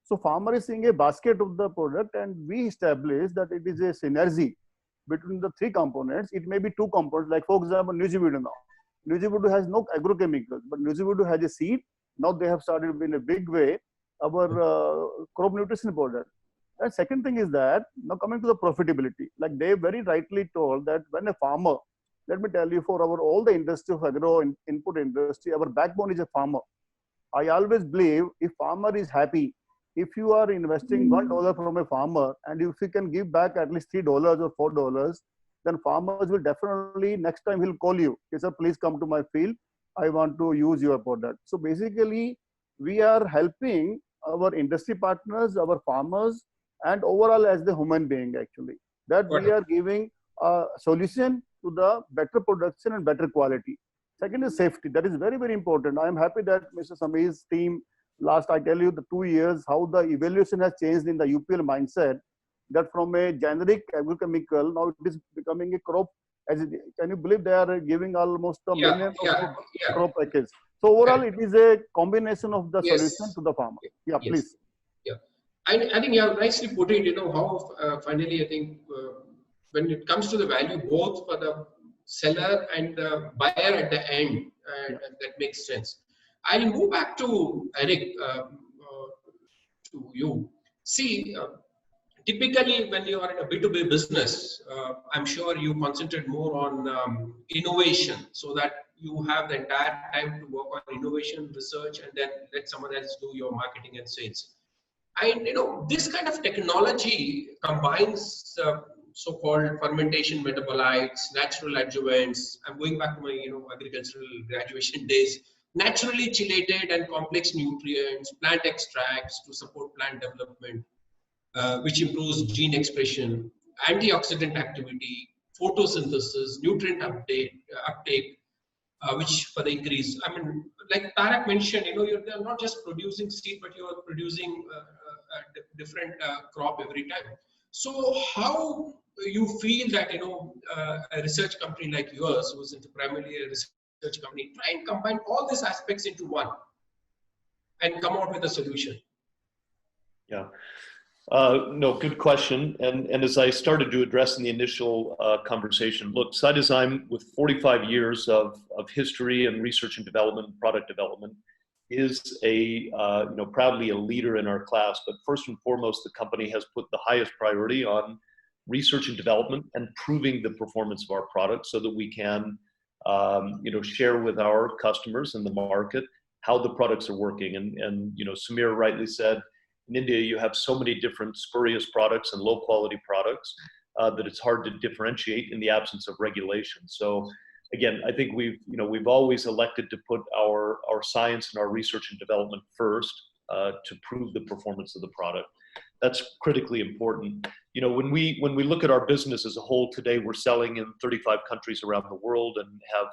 [SPEAKER 8] So farmer is seeing a basket of the product, and we establish that it is a synergy between the 3 components. It may be 2 components, like for example, Nuziveedu now. Nuziveedu has no agrochemicals, but Nuziveedu has a seed. Now they have started in a big way our crop nutrition product. And second thing is that, now coming to the profitability, like Dave very rightly told that when a farmer, let me tell you, for all the industry of agro input industry, our backbone is a farmer. I always believe if farmer is happy, if you are investing $1 from a farmer, and if you can give back at least $3 or $4, then farmers will definitely, next time he'll call you. He said, please come to my field. I want to use your product. So basically, we are helping our industry partners, our farmers, and overall as the human being actually, that we are giving a solution to the better production and better quality. Second is safety. That is very, very important. I am happy that Mr. Sameer's team, last I tell you the 2 years, how the evaluation has changed in the UPL mindset, that from a generic agrochemical, now it is becoming a crop. Can you believe they are giving almost a million crop package? So overall, it is a combination of the solution to the farmer. Yeah, please.
[SPEAKER 1] Yeah, I think you have nicely put it. You know how finally I think when it comes to the value, both for the seller and the buyer at the end, that makes sense. I'll move back to Eric, to you. See, typically when you are in a B2B business, I'm sure you concentrate more on innovation, so that you have the entire time to work on innovation, research, and then let someone else do your marketing and sales. And you know, this kind of technology combines so-called fermentation metabolites, natural adjuvants. I'm going back to my agricultural graduation days. Naturally chelated and complex nutrients, plant extracts to support plant development, which improves gene expression, antioxidant activity, photosynthesis, nutrient uptake, which for the increase. I mean, like Tarak mentioned, they're not just producing seed, but you are producing a different crop every time. So how you feel that a research company like yours, who's into primarily a research company, try and combine all these aspects into one and come out with a solution?
[SPEAKER 4] Yeah. No, good question. And as I started to address in the initial conversation, look, Cytozyme, with 45 years of history and research and development, product development, is proudly a leader in our class. But first and foremost, the company has put the highest priority on research and development and proving the performance of our products, so that we can share with our customers in the market how the products are working. And Sameer rightly said, in India, you have so many different spurious products and low quality products that it's hard to differentiate in the absence of regulation. So again, I think we've always elected to put our science and our research and development first to prove the performance of the product. That's critically important. When we look at our business as a whole today, we're selling in 35 countries around the world and have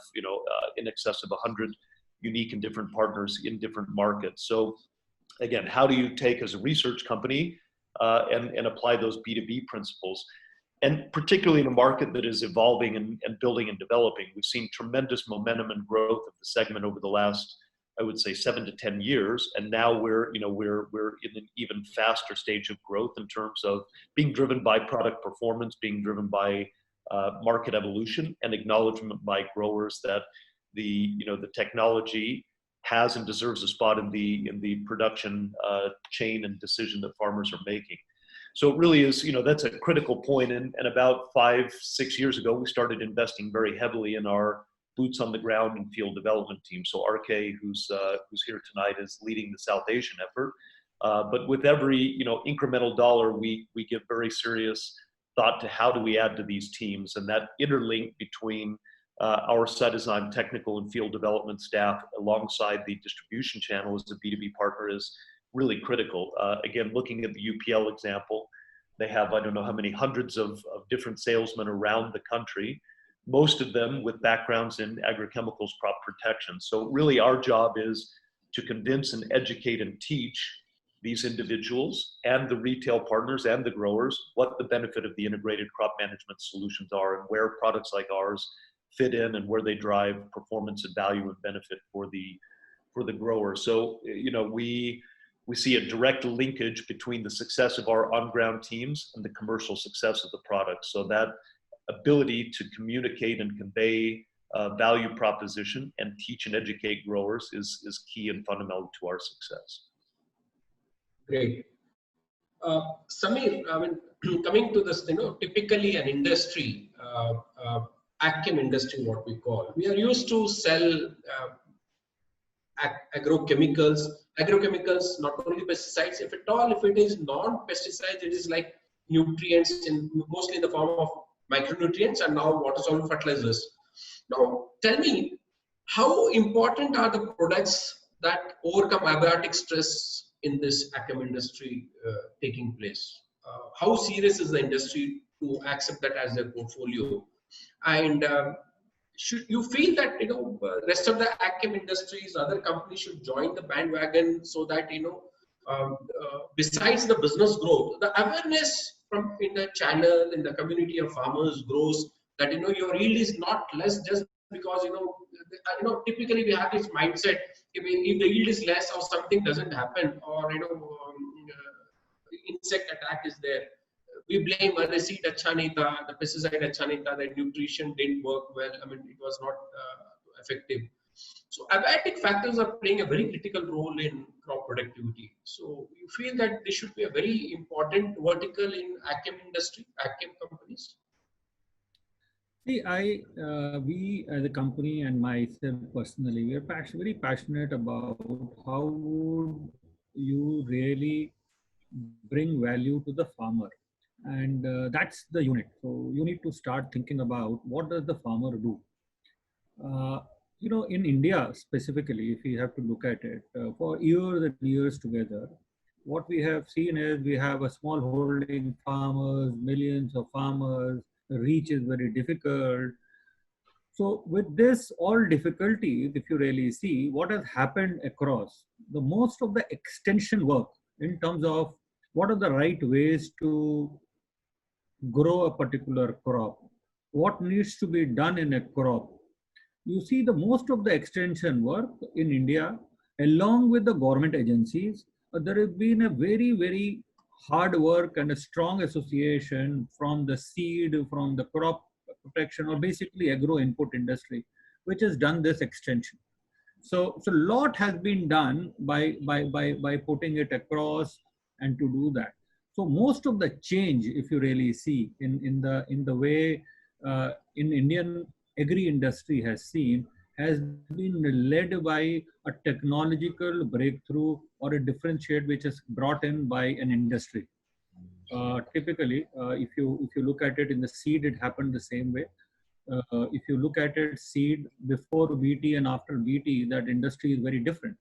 [SPEAKER 4] in excess of 100 unique and different partners in different markets. So again, how do you take as a research company and apply those B2B principles? And particularly in a market that is evolving and building and developing, we've seen tremendous momentum and growth of the segment over the last, I would say, 7 to 10 years. And now we're in an even faster stage of growth in terms of being driven by product performance, being driven by market evolution, and acknowledgement by growers that the technology has and deserves a spot in the production chain and decision that farmers are making. So it really is, that's a critical point. And about 5-6 years ago, we started investing very heavily in our boots on the ground and field development team. So RK, who's here tonight, is leading the South Asian effort. But with every incremental dollar, we give very serious thought to how do we add to these teams, and that interlink between our Cytozyme technical and field development staff alongside the distribution channel as a B2B partner is really critical. Again, looking at the UPL example, they have, I don't know how many hundreds of different salesmen around the country, most of them with backgrounds in agrochemicals, crop protection. So really our job is to convince and educate and teach these individuals and the retail partners and the growers what the benefit of the integrated crop management solutions are and where products like ours fit in and where they drive performance and value and benefit for the grower. So, you know, we see a direct linkage between the success of our on-ground teams and the commercial success of the product. So that ability to communicate and convey value proposition and teach and educate growers is key and fundamental to our success.
[SPEAKER 1] Great. Samir, I mean, coming to this, you know, typically an industry, agchem industry, what we call, we are used to sell agrochemicals, not only pesticides, if at all, if it is non-pesticides, it is like nutrients, mostly in the form of micronutrients and now water-soluble fertilizers. Now, tell me, how important are the products that overcome abiotic stress in this agchem industry taking place? How serious is the industry to accept that as their portfolio? And should you feel that, you know, rest of the agchem industries, other companies should join the bandwagon so that, you know, besides the business growth, the awareness from in the channel, in the community of farmers grows, that, you know, your yield is not less just because, you know, typically we have this mindset, if the yield is less or something doesn't happen, or, you know, insect attack is there, we blame the seed acha nahi tha, the pesticide acha nahi tha, the nutrition didn't work well, I mean, it was not effective. So abiotic factors are playing a very critical role in crop productivity. So you feel that this should be a very important vertical in agchem industry, agchem companies?
[SPEAKER 5] See, we as a company and myself personally, we are very passionate about how would you really bring value to the farmer. And that's the unit. So you need to start thinking about what does the farmer do. You know, in India specifically, if you have to look at it, for years and years together, what we have seen is we have a small holding farmers, millions of farmers, the reach is very difficult. So with this all difficulties, if you really see what has happened across, the most of the extension work in terms of what are the right ways to grow a particular crop, what needs to be done in a crop. You see the most of the extension work in India, along with the government agencies, there has been a very, very hard work and a strong association from the seed, from the crop protection, or basically agro input industry, which has done this extension. So a lot has been done by putting it across and to do that. So most of the change, if you really see in the way in Indian agri industry has seen, has been led by a technological breakthrough or a differentiate which is brought in by an industry. Typically, if you look at it in the seed, it happened the same way. If you look at it, seed before BT and after BT, that industry is very different.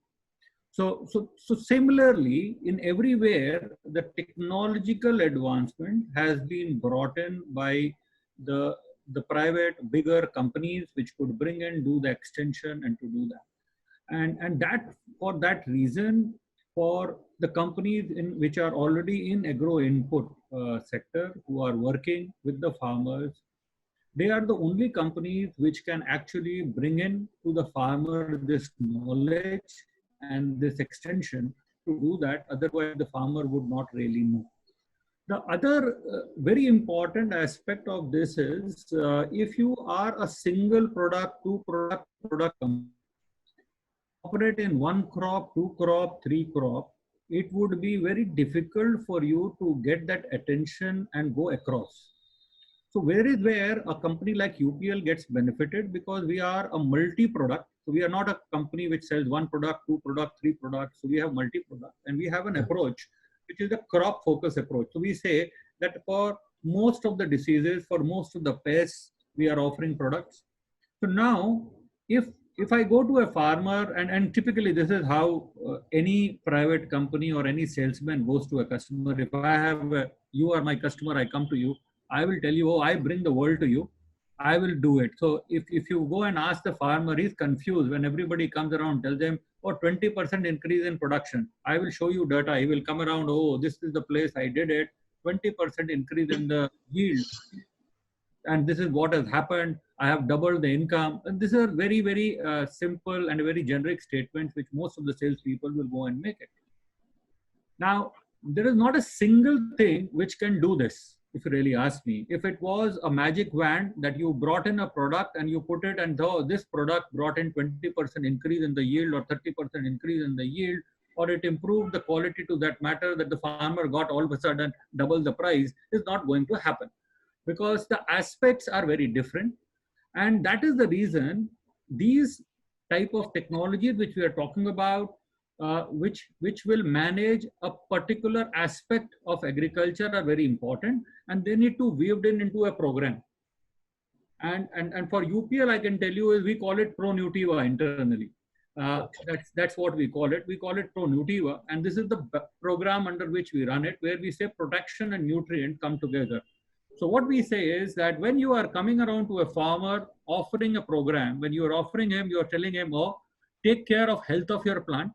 [SPEAKER 5] So similarly, in everywhere, the technological advancement has been brought in by the private bigger companies which could bring and do the extension and to do that. And that, for that reason, for the companies which are already in agro input sector, who are working with the farmers, they are the only companies which can actually bring in to the farmer this knowledge and this extension to do that. Otherwise, the farmer would not really know. The other very important aspect of this is if you are a single product, two product company, operate in one crop, two crop, three crop, it would be very difficult for you to get that attention and go across. So where a company like UPL gets benefited, because we are a multi-product. So we are not a company which sells one product, two product, three products. So we have multi-product, and we have an approach which is a crop focus approach. So we say that for most of the diseases, for most of the pests, we are offering products. So now, if I go to a farmer, and typically this is how any private company or any salesman goes to a customer. If I have you are my customer, I come to you, I will tell you, oh, I bring the world to you, I will do it. So if you go and ask the farmer, he's confused when everybody comes around, tells them, or 20% increase in production. I will show you data. He will come around, oh, this is the place I did it, 20% increase in the yield. And this is what has happened. I have doubled the income. And these are very, very simple and very generic statements which most of the salespeople will go and make it. Now, there is not a single thing which can do this, if you really ask me. If it was a magic wand that you brought in a product and you put it and though this product brought in 20% increase in the yield or 30% increase in the yield, or it improved the quality to that matter that the farmer got all of a sudden double the price, is not going to happen. Because the aspects are very different. And that is the reason these type of technologies which we are talking about, which will manage a particular aspect of agriculture are very important, and they need to weaved in into a program. And for UPL, I can tell you is we call it Pro-Nutiva internally. That's what we call it. We call it Pro-Nutiva, and this is the program under which we run it, where we say protection and nutrient come together. So what we say is that when you are coming around to a farmer offering a program, when you are offering him, you are telling him, oh, take care of health of your plant.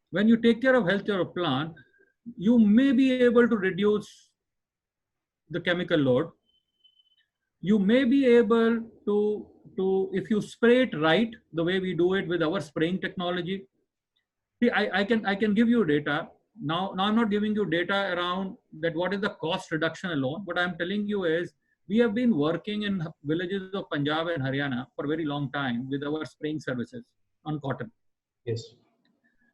[SPEAKER 5] When you take care of health of your plant, you may be able to reduce the chemical load. You may be able to if you spray it right, the way we do it with our spraying technology. See, I can give you data. Now I'm not giving you data around that what is the cost reduction alone. What I'm telling you is we have been working in villages of Punjab and Haryana for a very long time with our spraying services on cotton.
[SPEAKER 1] Yes.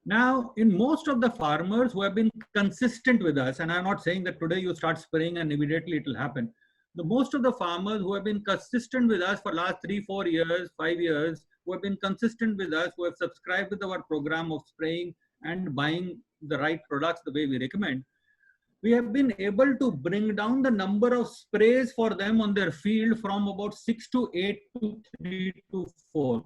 [SPEAKER 5] Now, in most of the farmers who have been consistent with us, and I'm not saying that today you start spraying and immediately it will happen. The most of the farmers who have been consistent with us for last 3, 4 years, 5 years, who have been consistent with us, who have subscribed with our program of spraying and buying the right products the way we recommend, we have been able to bring down the number of sprays for them on their field from about 6 to 8 to 3 to 4.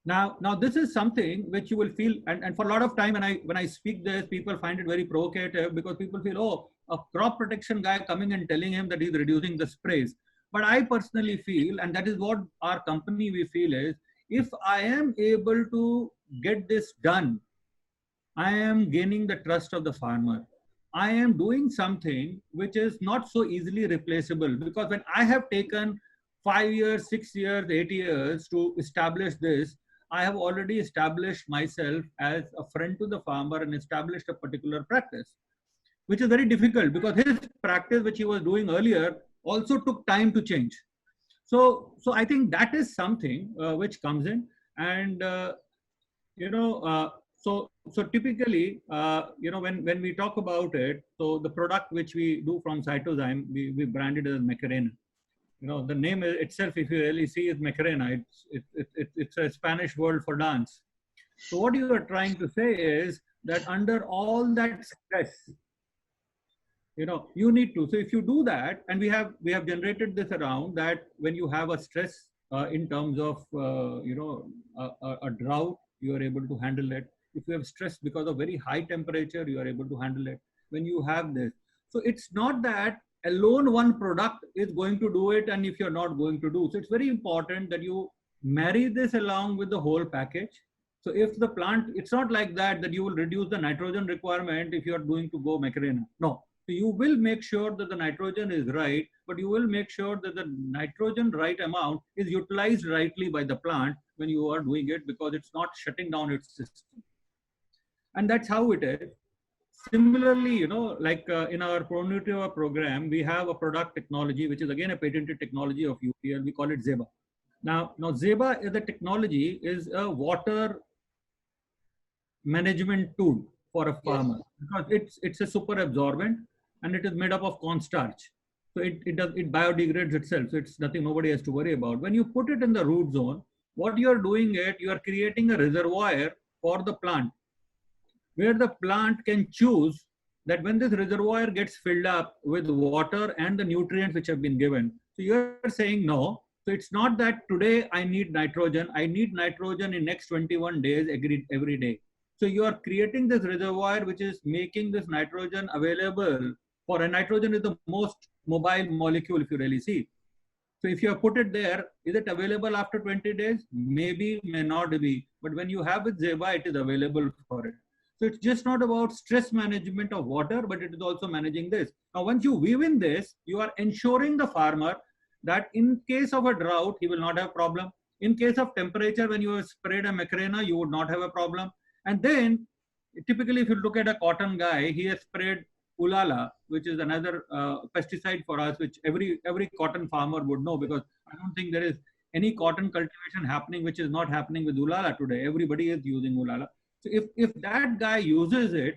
[SPEAKER 5] Now this is something which you will feel, and for a lot of time when I speak this, people find it very provocative because people feel, oh, a crop protection guy coming and telling him that he's reducing the sprays. But I personally feel, and that is what our company we feel is, if I am able to get this done, I am gaining the trust of the farmer. I am doing something which is not so easily replaceable, because when I have taken 5 years, 6 years, 8 years to establish this, I have already established myself as a friend to the farmer and established a particular practice, which is very difficult because his practice, which he was doing earlier, also took time to change. So I think that is something which comes in, and so typically, when we talk about it, so the product which we do from Cytozyme, we brand it as Macarena. The name itself, if you really see, is Macarena. It's a Spanish word for dance. So what you are trying to say is that under all that stress, you need to. So if you do that, and we have generated this around that when you have a stress in terms of a drought, you are able to handle it. If you have stress because of very high temperature, you are able to handle it. When you have this, so it's not that alone one product is going to do it, and if you're not going to do. So it's very important that you marry this along with the whole package. So if the plant, it's not like that you will reduce the nitrogen requirement if you are going to go Macarena. No. So you will make sure that the nitrogen is right, but you will make sure that the nitrogen right amount is utilized rightly by the plant when you are doing it, because it's not shutting down its system. And that's how it is. Similarly, like in our Pro-Nutiva program, we have a product technology, which is again a patented technology of UPL. We call it Zeba. Now Zeba is a technology, is a water management tool for a farmer, because it's a super absorbent and it is made up of cornstarch. So it biodegrades itself. So it's nothing nobody has to worry about. When you put it in the root zone, what you are doing you are creating a reservoir for the plant, where the plant can choose that when this reservoir gets filled up with water and the nutrients which have been given. So you're saying no. So it's not that today I need nitrogen. I need nitrogen in next 21 days every day. So you are creating this reservoir which is making this nitrogen available for, and nitrogen is the most mobile molecule if you really see. So if you have put it there, is it available after 20 days? Maybe, may not be. But when you have with Zeba, it is available for it. So it's just not about stress management of water, but it is also managing this. Now, once you weave in this, you are ensuring the farmer that in case of a drought, he will not have problem. In case of temperature, when you have sprayed a Macarena, you would not have a problem. And then, typically, if you look at a cotton guy, he has sprayed Ulala, which is another pesticide for us, which every cotton farmer would know, because I don't think there is any cotton cultivation happening which is not happening with Ulala today. Everybody is using Ulala. So if that guy uses it,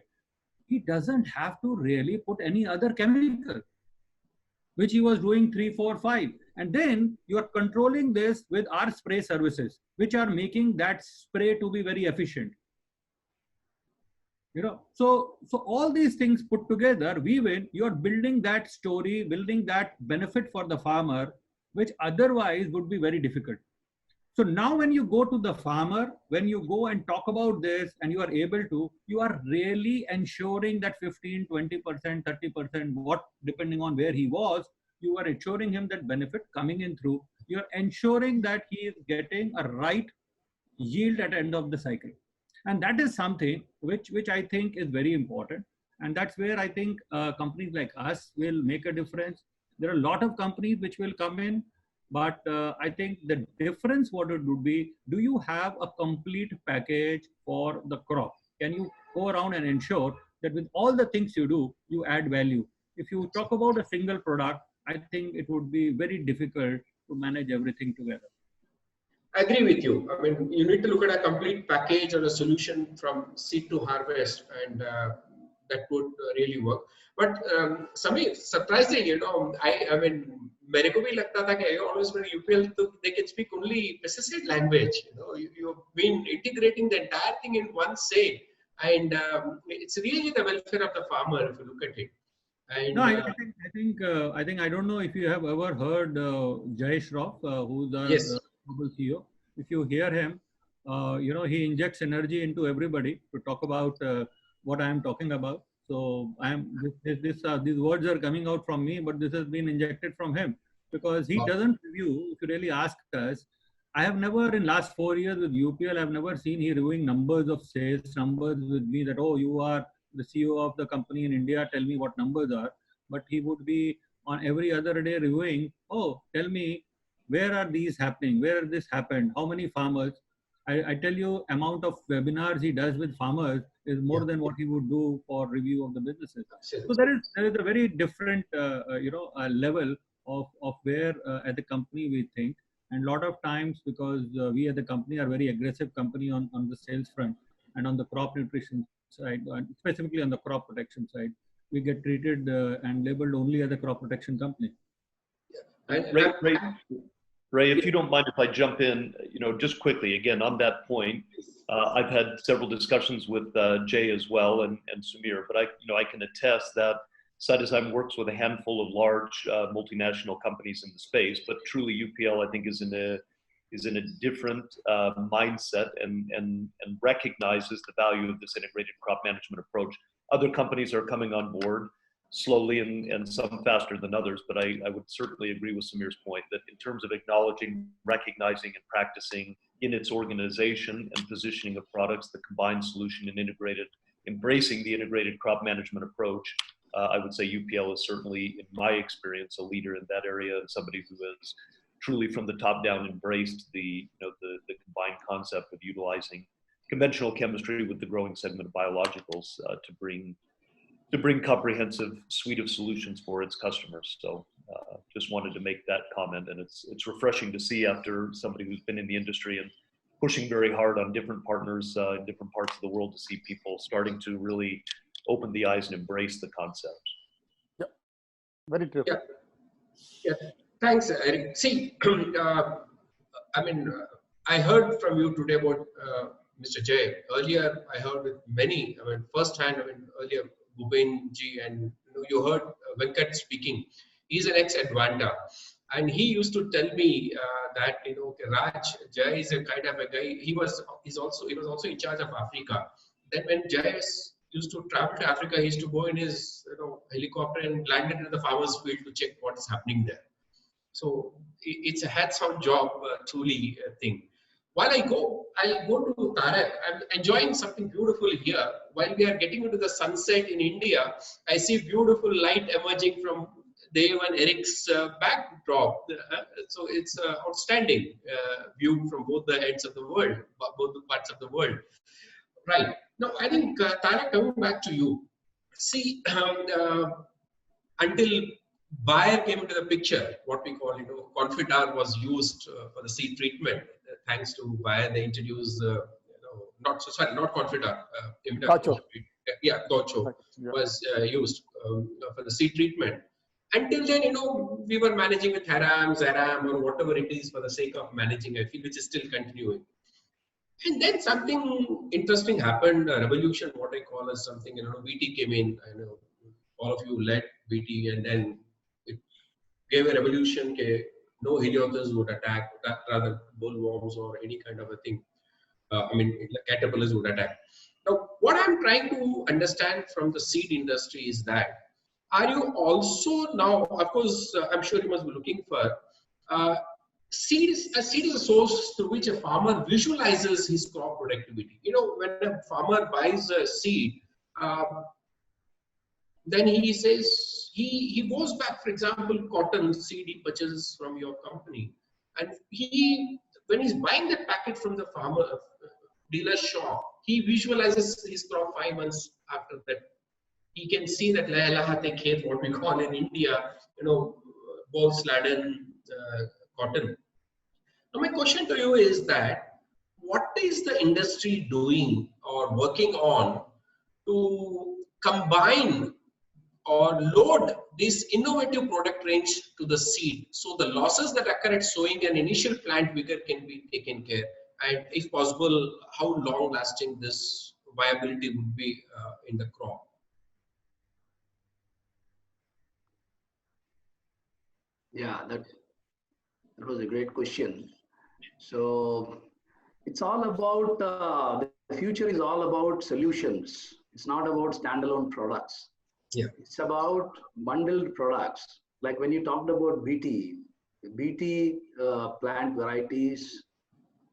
[SPEAKER 5] he doesn't have to really put any other chemical, which he was doing 3, 4, 5. And then you are controlling this with our spray services, which are making that spray to be very efficient. You know, so all these things put together, you are building that story, building that benefit for the farmer, which otherwise would be very difficult. So now when you go to the farmer, when you go and talk about this and you are able to, you are really ensuring that 15, 20%, 30%, what, depending on where he was, you are ensuring him that benefit coming in through. You are ensuring that he is getting a right yield at the end of the cycle. And that is something which I think is very important. And that's where I think companies like us will make a difference. There are a lot of companies which will come in, but I think the difference what it would be, do you have a complete package for the crop? Can you go around and ensure that with all the things you do, you add value? If you talk about a single product, I think it would be very difficult to manage everything together.
[SPEAKER 1] I agree with you. I mean, you need to look at a complete package or a solution from seed to harvest, and that would really work. But Samir, surprising, you know, I mean, मेरे को भी लगता था कि always when UPL they can speak only pesticide language. You know, you've been integrating the entire thing in one say, and it's really the welfare of the farmer if you look at it. And,
[SPEAKER 5] no, I think I don't know if you have ever heard Jay Shroff, who's the
[SPEAKER 1] yes.
[SPEAKER 5] global CEO. If you hear him, you know, he injects energy into everybody to talk about what I am talking about. So these words are coming out from me, but this has been injected from him, because he doesn't review. If you really ask us, I have never in last 4 years with UPL, I've never seen he reviewing numbers of sales, numbers with me that, oh, you are the CEO of the company in India, tell me what numbers are. But he would be on every other day reviewing, oh, tell me, where are these happening? Where this happened? How many farmers? I tell you, amount of webinars he does with farmers is more than what he would do for review of the businesses. So there is a very different, level of where as a company we think. And a lot of times, because we as a company are very aggressive company on the sales front and on the crop nutrition side, specifically on the crop protection side, we get treated and labeled only as a crop protection company.
[SPEAKER 4] Ray, if you don't mind if I jump in, you know, just quickly, again, on that point, I've had several discussions with Jay as well and Sumir, but I can attest that Cytozyme works with a handful of large multinational companies in the space, but truly UPL, I think, is in a different mindset and recognizes the value of this integrated crop management approach. Other companies are coming on board slowly and some faster than others, but I would certainly agree with Samir's point that in terms of acknowledging, recognizing, and practicing in its organization and positioning of products, the combined solution and embracing the integrated crop management approach, I would say UPL is certainly, in my experience, a leader in that area and somebody who has truly from the top down embraced the combined concept of utilizing conventional chemistry with the growing segment of biologicals to bring comprehensive suite of solutions for its customers. So just wanted to make that comment, and it's refreshing to see after somebody who's been in the industry and pushing very hard on different partners in different parts of the world to see people starting to really open the eyes and embrace the concept.
[SPEAKER 8] Yeah, very true.
[SPEAKER 1] Yeah. Thanks, Eric. See, I mean, I heard from you today about Mr. Jay. Earlier, I heard with many, I mean, firsthand, earlier, Bhupen ji, and you heard Venkat speaking. He's an ex-Advanta, and he used to tell me that Raj, Jay is a kind of a guy. He was also in charge of Africa. Then when Jay used to travel to Africa, he used to go in his helicopter and land into the farmers' field to check what is happening there. So it's a hats-on job, truly thing. While I'll go to Tarak. I'm enjoying something beautiful here. While we are getting into the sunset in India, I see beautiful light emerging from Dave and Eric's backdrop. So it's outstanding view from both the ends of the world, both the parts of the world. Right. Now, I think, Tarak, coming back to you. See, until Bayer came into the picture, what we call, Confitar was used for the seed treatment. Thanks to Bayer, they introduced, not Confitar,
[SPEAKER 8] Gaucho.
[SPEAKER 1] yeah, Gaucho was used for the seed treatment. Until then, we were managing with Haram, Zaram, or whatever it is for the sake of managing a field, which is still continuing. And then something interesting happened, a revolution, what I call as something, VT came in. I know all of you led VT, and then it gave a revolution. No heliothers would attack, rather bullworms or any kind of a thing. Caterpillars would attack. Now, what I'm trying to understand from the seed industry is that, are you also now, of course, I'm sure you must be looking for, seed is a source through which a farmer visualizes his crop productivity. When a farmer buys a seed, then he says, he goes back, for example, cotton seed he purchases from your company. And when he's buying that packet from the farmer, dealer's shop, he visualizes his crop 5 months after that. He can see that lahate khet, what we call in India, balls laden cotton. Now my question to you is that, what is the industry doing or working on to combine or load this innovative product range to the seed, so the losses that occur at sowing and initial plant vigor can be taken care, and if possible, how long lasting this viability would be in the crop?
[SPEAKER 7] Yeah, that was a great question. So it's all about, the future is all about solutions. It's not about standalone products.
[SPEAKER 1] Yeah.
[SPEAKER 7] It's about bundled products. Like when you talked about BT plant varieties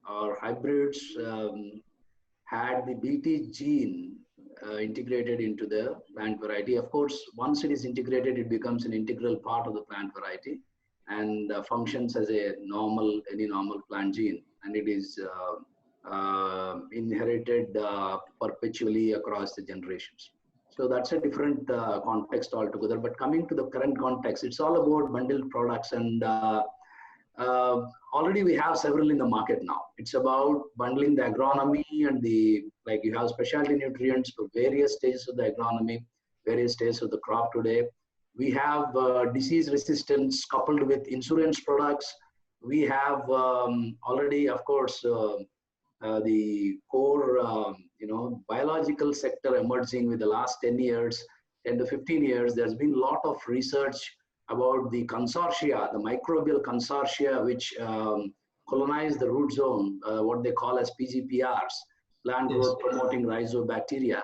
[SPEAKER 7] or hybrids had the BT gene integrated into the plant variety. Of course, once it is integrated, it becomes an integral part of the plant variety and functions as any normal plant gene, and it is inherited perpetually across the generations. So that's a different context altogether. But coming to the current context, it's all about bundled products, and already we have several in the market now. It's about bundling the agronomy and you have specialty nutrients for various stages of the agronomy, various stages of the crop today. We have disease resistance coupled with insurance products. We have already, of course, the core, biological sector emerging with the last 10 years, 10 to 15 years. There's been a lot of research about the consortia, the microbial consortia, which colonize the root zone, what they call as PGPRs, plant growth promoting rhizobacteria.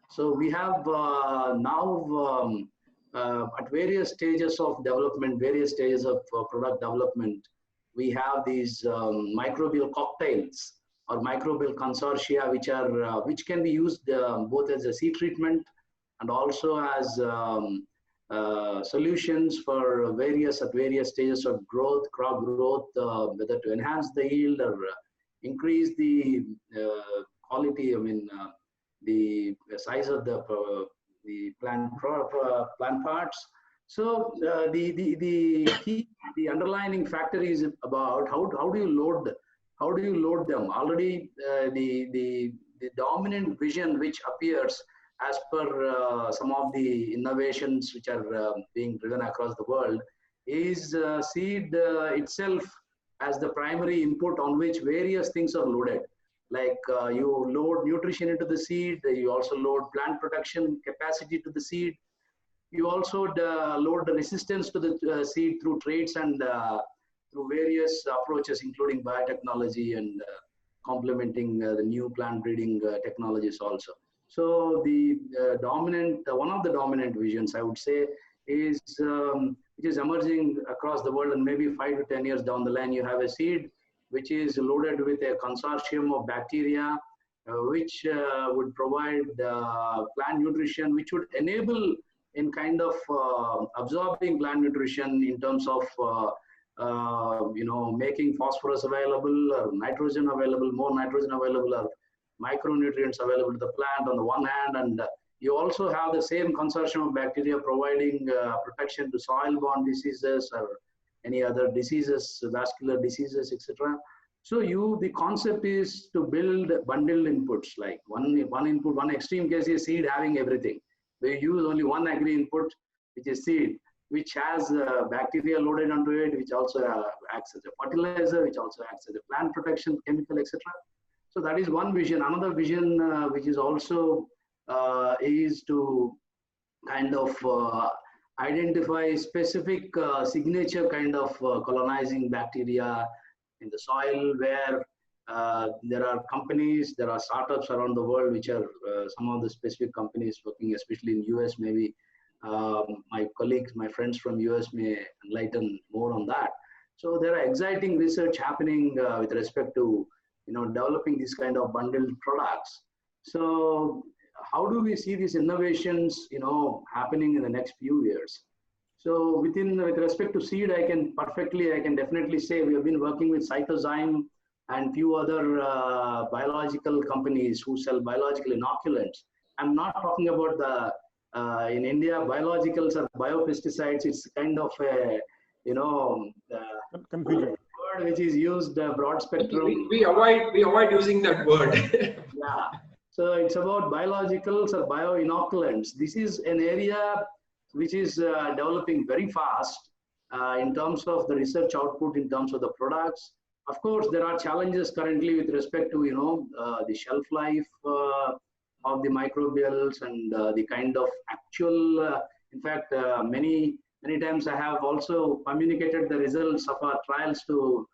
[SPEAKER 7] So we have now at various stages of development, various stages of product development, we have these microbial cocktails or microbial consortia, which can be used both as a seed treatment and also as solutions for at various stages of growth, crop growth, whether to enhance the yield or increase the quality. The size of the plant parts. So the underlying factor is about how do you load them. Already the dominant vision which appears as per some of the innovations which are being driven across the world is seed itself as the primary input on which various things are loaded. Like you load nutrition into the seed, you also load plant protection capacity to the seed. You also load the resistance to the seed through traits and through various approaches, including biotechnology and complementing the new plant breeding technologies also. So the one of the dominant visions, I would say, which is emerging across the world, and maybe 5 to 10 years down the line, you have a seed which is loaded with a consortium of bacteria, which would provide plant nutrition, which would enable in kind of absorbing plant nutrition in terms of making phosphorus available or nitrogen available, more nitrogen available, or micronutrients available to the plant on the one hand, and you also have the same consortium of bacteria providing protection to soil-borne diseases or any other diseases, vascular diseases, etc. So the concept is to build bundled inputs, like one input. One extreme case is seed having everything. We use only one agri input, which is seed, which has bacteria loaded onto it, which also acts as a fertilizer, which also acts as a plant protection chemical, etc. So that is one vision. Another vision, which is also is to kind of identify specific signature kind of colonizing bacteria in the soil, where there are companies, there are startups around the world, which are some of the specific companies working, especially in US. Maybe my colleagues, my friends from US may enlighten more on that. So there are exciting research happening with respect to developing these kind of bundled products. So how do we see these innovations happening in the next few years? So with respect to seed, I can definitely say we have been working with Cytozyme and few other biological companies who sell biological inoculants. I'm not talking about in India, biologicals or biopesticides. It's kind of a
[SPEAKER 8] confusion
[SPEAKER 7] word which is used broad spectrum.
[SPEAKER 1] We avoid using that word.
[SPEAKER 7] Yeah. So it's about biologicals or bioinoculants. This is an area which is developing very fast in terms of the research output, in terms of the products. Of course, there are challenges currently with respect to the shelf life of the microbials and the kind of actual. In fact, many times I have also communicated the results of our trials to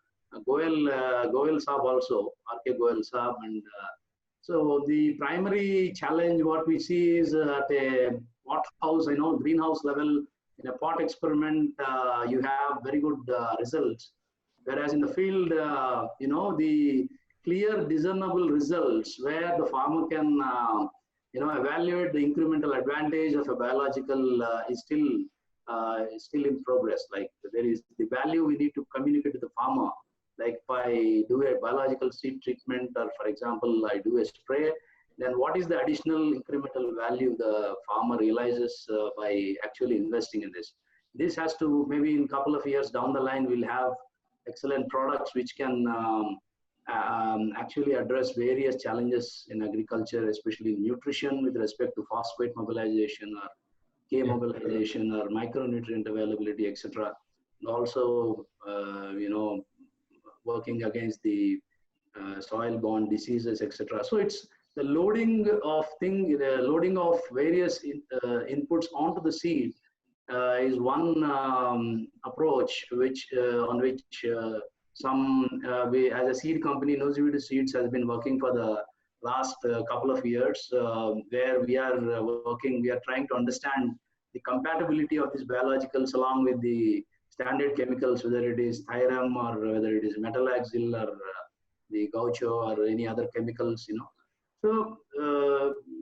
[SPEAKER 7] Goyal Saab also, RK Goyal Saab, and so the primary challenge what we see is at a pot house, greenhouse level, in a pot experiment, you have very good results. Whereas in the field, the clear discernible results where the farmer can, evaluate the incremental advantage of a biological is still in progress. Like there is the value we need to communicate to the farmer. Like if I do a biological seed treatment, or for example, I do a spray, then what is the additional incremental value the farmer realizes by actually investing in this? This has to, maybe in a couple of years down the line, we'll have excellent products which can actually address various challenges in agriculture, especially in nutrition with respect to phosphate mobilization or K mobilization or micronutrient availability, etc. And also, working against the soil-borne diseases, etc. So it's the loading of various inputs onto the seed is one approach on which we, as a seed company, Nuziveedu Seeds has been working for the last couple of years, where we are trying to understand the compatibility of these biologicals along with the standard chemicals, whether it is Thyram or whether it is metalaxyl or the gaucho or any other chemicals, So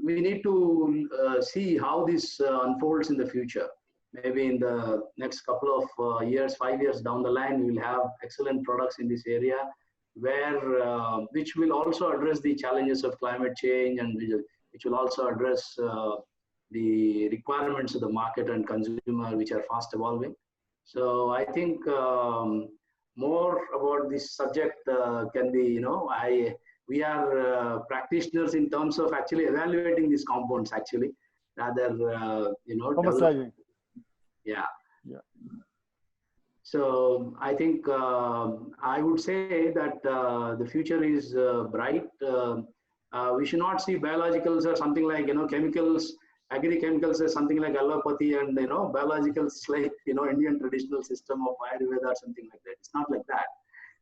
[SPEAKER 7] we need to see how this unfolds in the future. Maybe in the next couple of years, 5 years down the line, we will have excellent products in this area, which will also address the challenges of climate change, and which will also address the requirements of the market and consumer, which are fast evolving. So I think more about this subject can be, we are practitioners in terms of actually evaluating these compounds, actually, rather,
[SPEAKER 8] commercializing.
[SPEAKER 7] Yeah. So I think I would say that the future is bright. We should not see biologicals or something like, chemicals, agri-chemicals as something like allopathy, and, biologicals like, Indian traditional system of Ayurveda or something like that. It's not like that.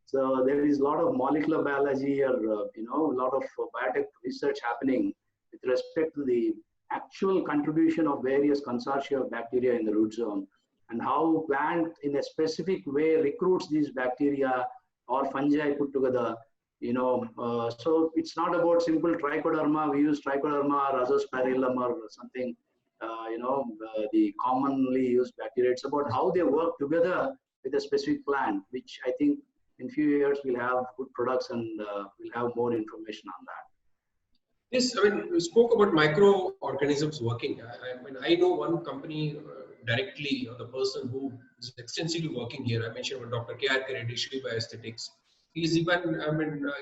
[SPEAKER 7] So there is a lot of molecular biology or, a lot of biotech research happening with respect to the actual contribution of various consortia of bacteria in the root zone, and how plant in a specific way recruits these bacteria or fungi put together. So it's not about simple trichoderma. We use trichoderma or azospirillum or something, the commonly used bacteria. It's about how they work together with a specific plant, which I think in few years we'll have good products and we'll have more information on that.
[SPEAKER 1] Yes, I mean, we spoke about microorganisms working. I know one company directly, the person who is extensively working here. I mentioned about Dr. K.R. Reddy, Shri Bioaesthetics. He's even,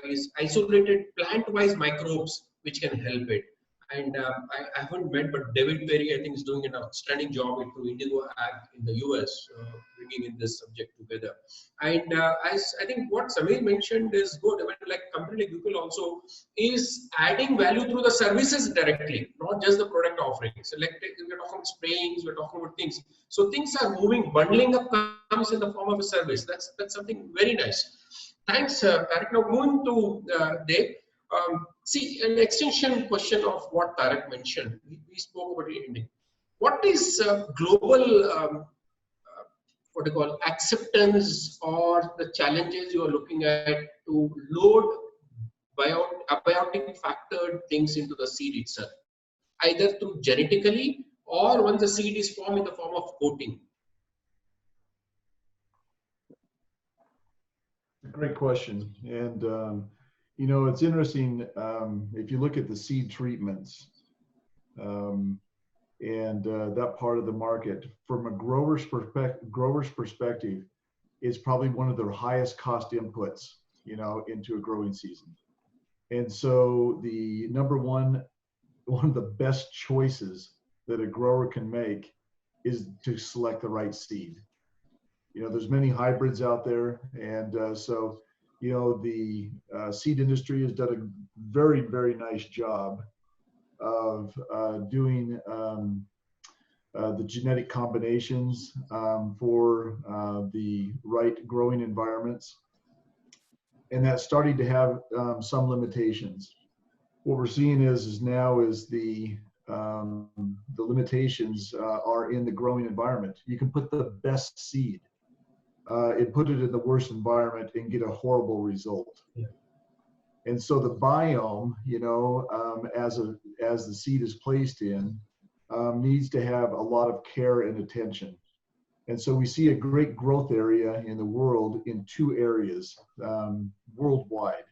[SPEAKER 1] he's isolated plant-wise microbes which can help it. And I haven't met, but David Perry, I think, is doing an outstanding job through Indigo Ag in the US, bringing in this subject together. And I think what Samir mentioned is good. I mean, like company like Google also is adding value through the services directly, not just the product offerings. So like we're talking about sprayings, we're talking about things. So things are moving, bundling up comes in the form of a service. That's something very nice. Thanks, Tarak. Now moving to Dave. See, an extension question of what Tarak mentioned. We spoke about it. What is global, what do you call, acceptance or the challenges you are looking at to load abiotic factored things into the seed itself, either through genetically or once the seed is formed in the form of coating?
[SPEAKER 6] Great question. And it's interesting, if you look at the seed treatments and that part of the market, from a grower's perspective, is probably one of their highest cost inputs, into a growing season. And so the one of the best choices that a grower can make is to select the right seed. There's many hybrids out there, and so the seed industry has done a very, very nice job of doing the genetic combinations for the right growing environments. And that's starting to have some limitations. What we're seeing is the limitations are in the growing environment. You can put the best seed and put it in the worst environment and get a horrible result. Yeah. And so the biome, as the seed is placed in, needs to have a lot of care and attention. And so we see a great growth area in the world in two areas worldwide.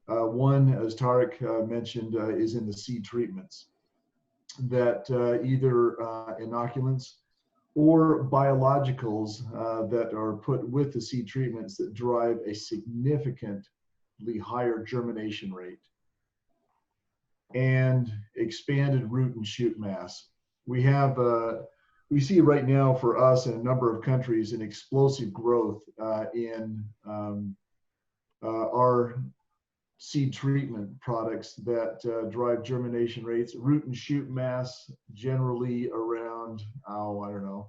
[SPEAKER 6] One, as Tarak mentioned, is in the seed treatments, that either inoculants or biologicals that are put with the seed treatments that drive a significantly higher germination rate and expanded root and shoot mass. We see right now for us in a number of countries an explosive growth in our seed treatment products that drive germination rates, root and shoot mass generally around, 30%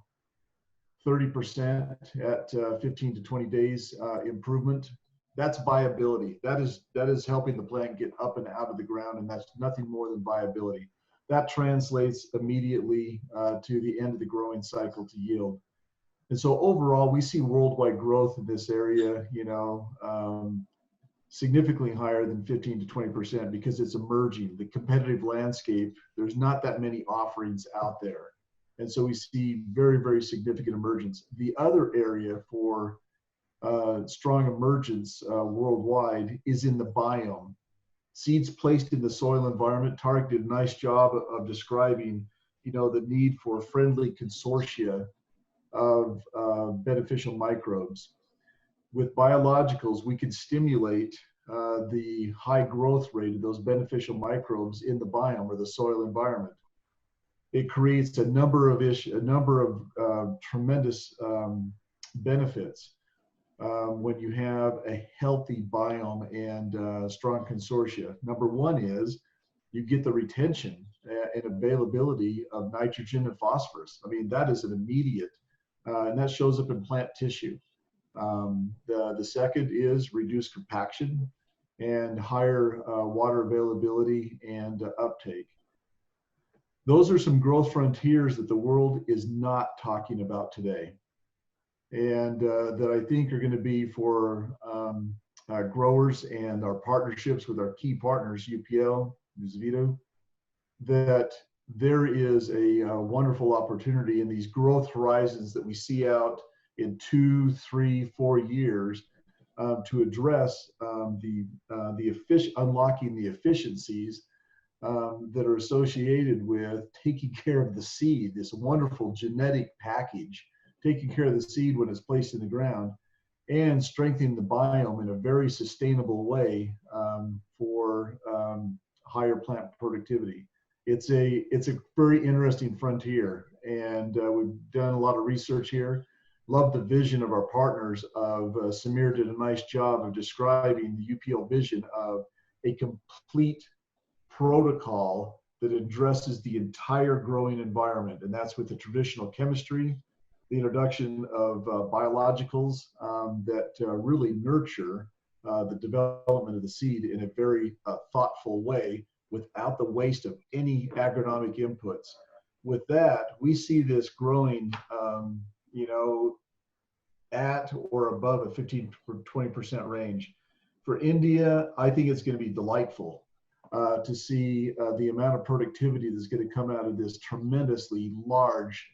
[SPEAKER 6] at 15 to 20 days improvement. That's viability. That is helping the plant get up and out of the ground, and that's nothing more than viability. That translates immediately to the end of the growing cycle to yield. And so overall, we see worldwide growth in this area, significantly higher than 15 to 20% because it's emerging. The competitive landscape, there's not that many offerings out there. And so we see very, very significant emergence. The other area for strong emergence worldwide is in the biome. Seeds placed in the soil environment. Tarak did a nice job of describing, the need for friendly consortia of beneficial microbes. With biologicals, we can stimulate the high growth rate of those beneficial microbes in the biome or the soil environment. It creates a number of tremendous benefits when you have a healthy biome and strong consortia. Number one is you get the retention and availability of nitrogen and phosphorus. I mean, that is an immediate, and that shows up in plant tissue. The second is reduced compaction and higher water availability and uptake. Those are some growth frontiers that the world is not talking about today, and that I think are going to be for growers and our partnerships with our key partners, UPL, Nuziveedu, that there is a wonderful opportunity in these growth horizons that we see out in 2, 3, 4 years to address unlocking the efficiencies that are associated with taking care of the seed, this wonderful genetic package, taking care of the seed when it's placed in the ground, and strengthening the biome in a very sustainable way for higher plant productivity. It's a very interesting frontier, and we've done a lot of research here. Love the vision of our partners. Samir did a nice job of describing the UPL vision of a complete protocol that addresses the entire growing environment, and that's with the traditional chemistry, the introduction of biologicals that really nurture the development of the seed in a very thoughtful way without the waste of any agronomic inputs. With that, we see this growing, at or above a 15 or 20% range. For India, I think it's going to be delightful to see the amount of productivity that's going to come out of this tremendously large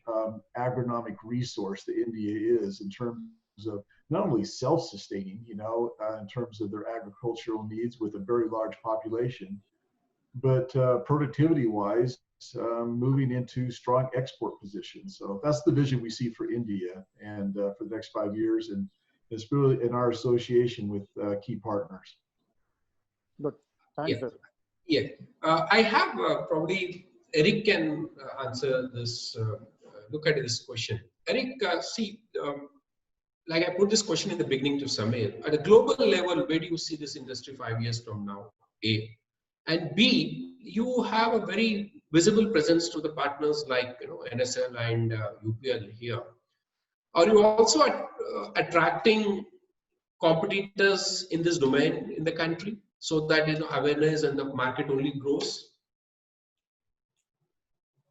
[SPEAKER 6] agronomic resource that India is, in terms of not only self-sustaining, in terms of their agricultural needs with a very large population, but productivity-wise, moving into strong export positions. So that's the vision we see for India and for the next 5 years, and it's really in our association with key partners.
[SPEAKER 8] Good. Thanks, sir.
[SPEAKER 1] Yeah, I have probably Eric can answer this. Look at this question, Eric. Like I put this question in the beginning to Samir. At a global level, where do you see this industry 5 years from now? A, and B, you have a very visible presence to the partners like NSL and UPL here. Are you also attracting competitors in this domain in the country, so that awareness and the market only grows?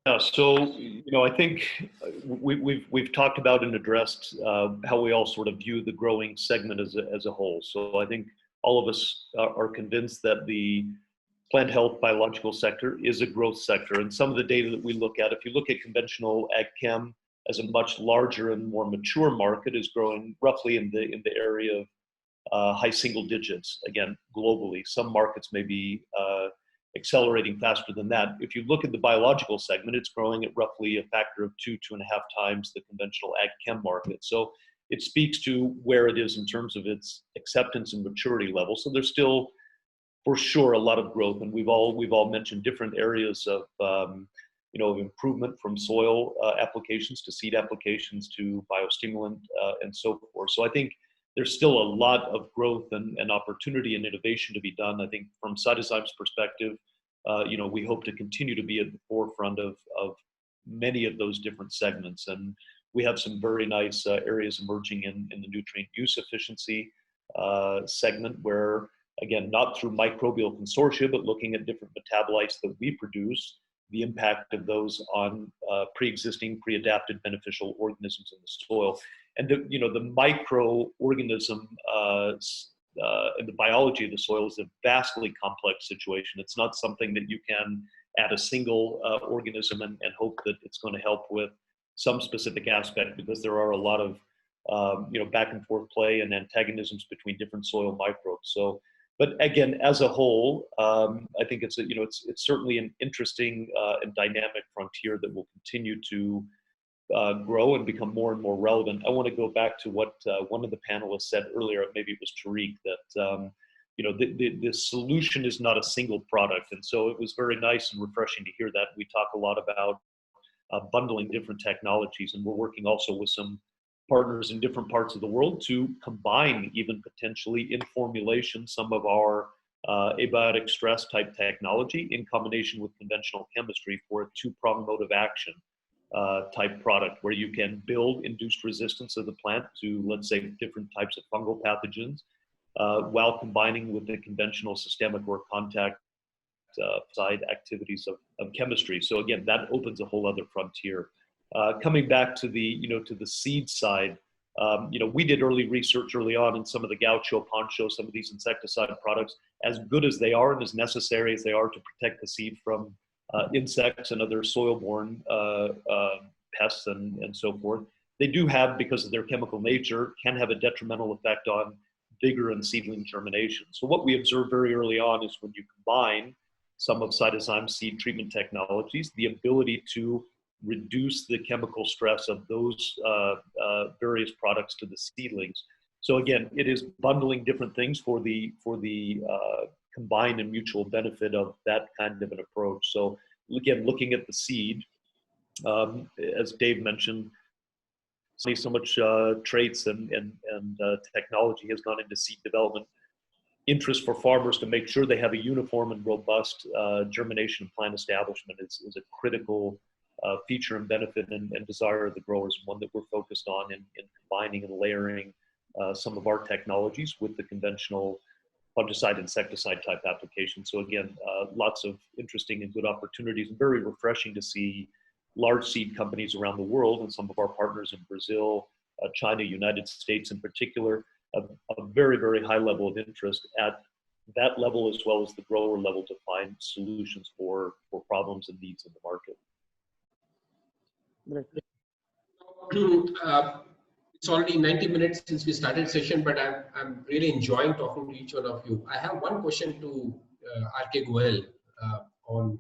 [SPEAKER 4] Yeah, so I think we've talked about and addressed how we all sort of view the growing segment as a whole. So I think all of us are convinced that the plant health biological sector is a growth sector, and some of the data that we look at, if you look at conventional ag chem as a much larger and more mature market, is growing roughly in the area of high single digits, again, globally. Some markets may be accelerating faster than that. If you look at the biological segment, it's growing at roughly a factor of 2.5 times the conventional ag chem market. So it speaks to where it is in terms of its acceptance and maturity level. So there's still, for sure, a lot of growth, and we've all mentioned different areas of improvement, from soil applications to seed applications to biostimulant and so forth. So I think there's still a lot of growth and opportunity and innovation to be done. I think from Cytozyme's perspective, we hope to continue to be at the forefront of many of those different segments. And we have some very nice areas emerging in the nutrient use efficiency segment, where, again, not through microbial consortia, but looking at different metabolites that we produce, the impact of those on pre-existing, pre-adapted beneficial organisms in the soil. And the microorganism and the biology of the soil is a vastly complex situation. It's not something that you can add a single organism and hope that it's going to help with some specific aspect, because there are a lot of back and forth play and antagonisms between different soil microbes. So, but again, as a whole, I think it's certainly an interesting and dynamic frontier that will continue to grow and become more and more relevant. I want to go back to what one of the panelists said earlier, maybe it was Tariq, that the solution is not a single product. And so it was very nice and refreshing to hear that. We talk a lot about bundling different technologies, and we're working also with some partners in different parts of the world to combine, even potentially in formulation, some of our abiotic stress type technology in combination with conventional chemistry for a two-pronged mode of action type product, where you can build induced resistance of the plant to, let's say, different types of fungal pathogens, while combining with the conventional systemic or contact side activities of chemistry. So again, that opens a whole other frontier. Coming back to the to the seed side, we did early research early on in some of the gaucho, poncho, some of these insecticide products. As good as they are and as necessary as they are to protect the seed from insects and other soil-borne pests and so forth, they do have, because of their chemical nature, can have a detrimental effect on vigor and seedling germination. So what we observed very early on is when you combine some of Cytozyme seed treatment technologies, the ability to reduce the chemical stress of those various products to the seedlings. So again, it is bundling different things for the combined and mutual benefit of that kind of an approach. So again, looking at the seed, as Dave mentioned, so much traits and technology has gone into seed development. Interest for farmers to make sure they have a uniform and robust germination and plant establishment is a critical feature and benefit and desire of the growers, one that we're focused on in combining and layering some of our technologies with the conventional fungicide, insecticide type applications. So again, lots of interesting and good opportunities, and very refreshing to see large seed companies around the world and some of our partners in Brazil, China, United States in particular, a very, very high level of interest at that level as well as the grower level to find solutions for problems and needs in the market.
[SPEAKER 1] It's already 90 minutes since we started session, but I'm really enjoying talking to each one of you. I have one question to R.K. Goyal on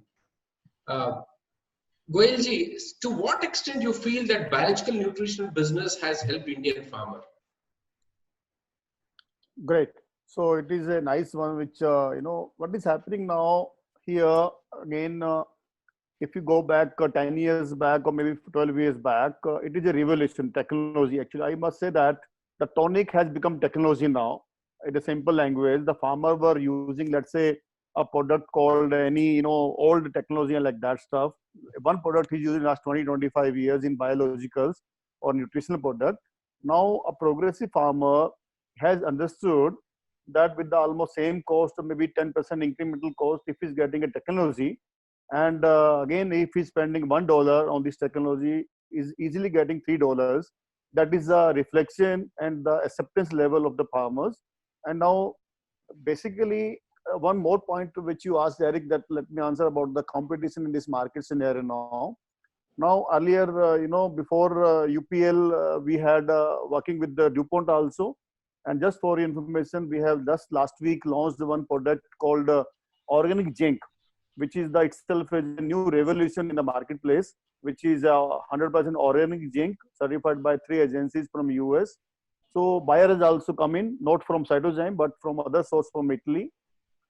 [SPEAKER 1] Goyalji, to what extent you feel that biological nutrition business has helped Indian farmer?
[SPEAKER 8] Great. So it is a nice one, which, what is happening now here, again, if you go back 10 years back or maybe 12 years back, it is a revolution, technology. Actually, I must say that the tonic has become technology now. In a simple language, the farmer were using, let's say, a product called any, old technology and like that stuff. One product he's using last 20, 25 years in biologicals or nutritional product. Now a progressive farmer has understood that with the almost same cost or maybe 10% incremental cost, if he's getting a technology, and again, if he's spending $1 on this technology, is easily getting $3. That is a reflection and the acceptance level of the farmers. And now, basically, one more point to which you asked, Eric, that let me answer about the competition in this market scenario now. Now, earlier, before UPL, we had working with the DuPont also. And just for your information, we have just last week launched one product called organic zinc, which is itself a new revolution in the marketplace, which is 100% organic zinc certified by 3 agencies from US. So buyer has also come in, not from Cytozyme, but from other source from Italy.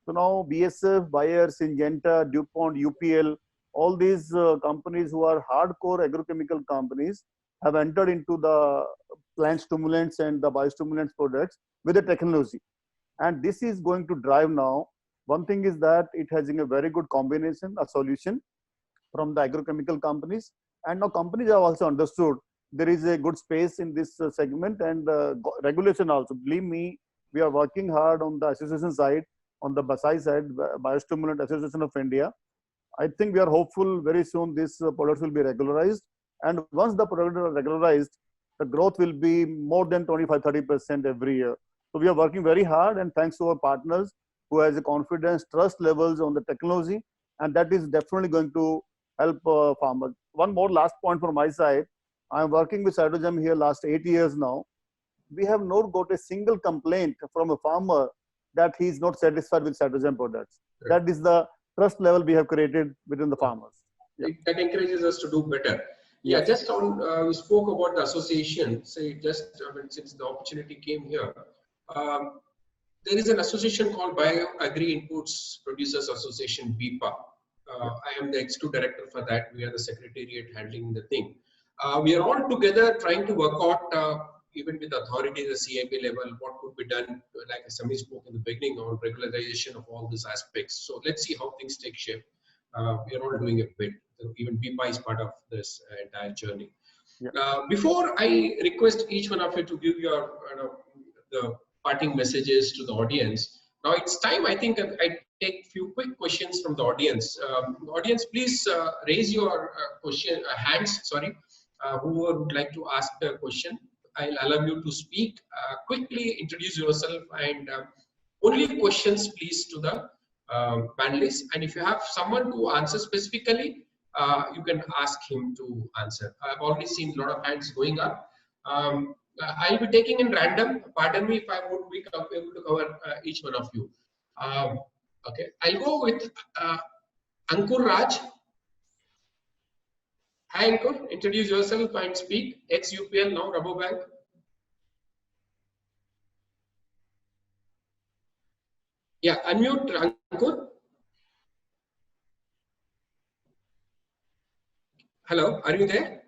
[SPEAKER 8] So now BSF, Bayer, Syngenta, DuPont, UPL, all these companies who are hardcore agrochemical companies have entered into the plant stimulants and the biostimulants products with the technology. And this is going to drive now. One thing is that it has a very good combination, a solution from the agrochemical companies. And now companies have also understood there is a good space in this segment, and regulation also. Believe me, we are working hard on the association side, on the BASI side, Biostimulant Association of India. I think we are hopeful very soon these products will be regularized. And once the products are regularized, the growth will be more than 25-30% every year. So we are working very hard, and thanks to our partners who has a confidence, trust levels on the technology, and that is definitely going to help farmers. One more last point from my side. I am working with Cytozyme here last 8 years now. We have not got a single complaint from a farmer that he is not satisfied with Cytozyme products. Right. That is the trust level we have created within the farmers.
[SPEAKER 1] Yeah. That encourages us to do better. Yeah, just on, we spoke about the association. Say since the opportunity came here, there is an association called Bio Agri Inputs Producers Association, BIPA. I am the executive director for that. We are the secretariat handling the thing. We are all together trying to work out, even with authorities at CIB level, what could be done, like somebody spoke in the beginning, on regularization of all these aspects. So let's see how things take shape. We are all doing a bit. Even BIPA is part of this entire journey. Yeah. Before I request each one of you to give your the parting messages to the audience, now it's time, I think, I take few quick questions from the audience. Audience, please raise your hands. Sorry, whoever would like to ask a question. I'll allow you to speak. Quickly introduce yourself and only questions, please, to the panelists. And if you have someone to answer specifically, you can ask him to answer. I've already seen a lot of hands going up. I'll be taking in random. Pardon me if I won't be able to cover each one of you. Okay, I'll go with Ankur Raj. Hi Ankur, introduce yourself and speak. Ex-UPL, now Rabobank. Yeah, unmute Ankur. Hello, are you there?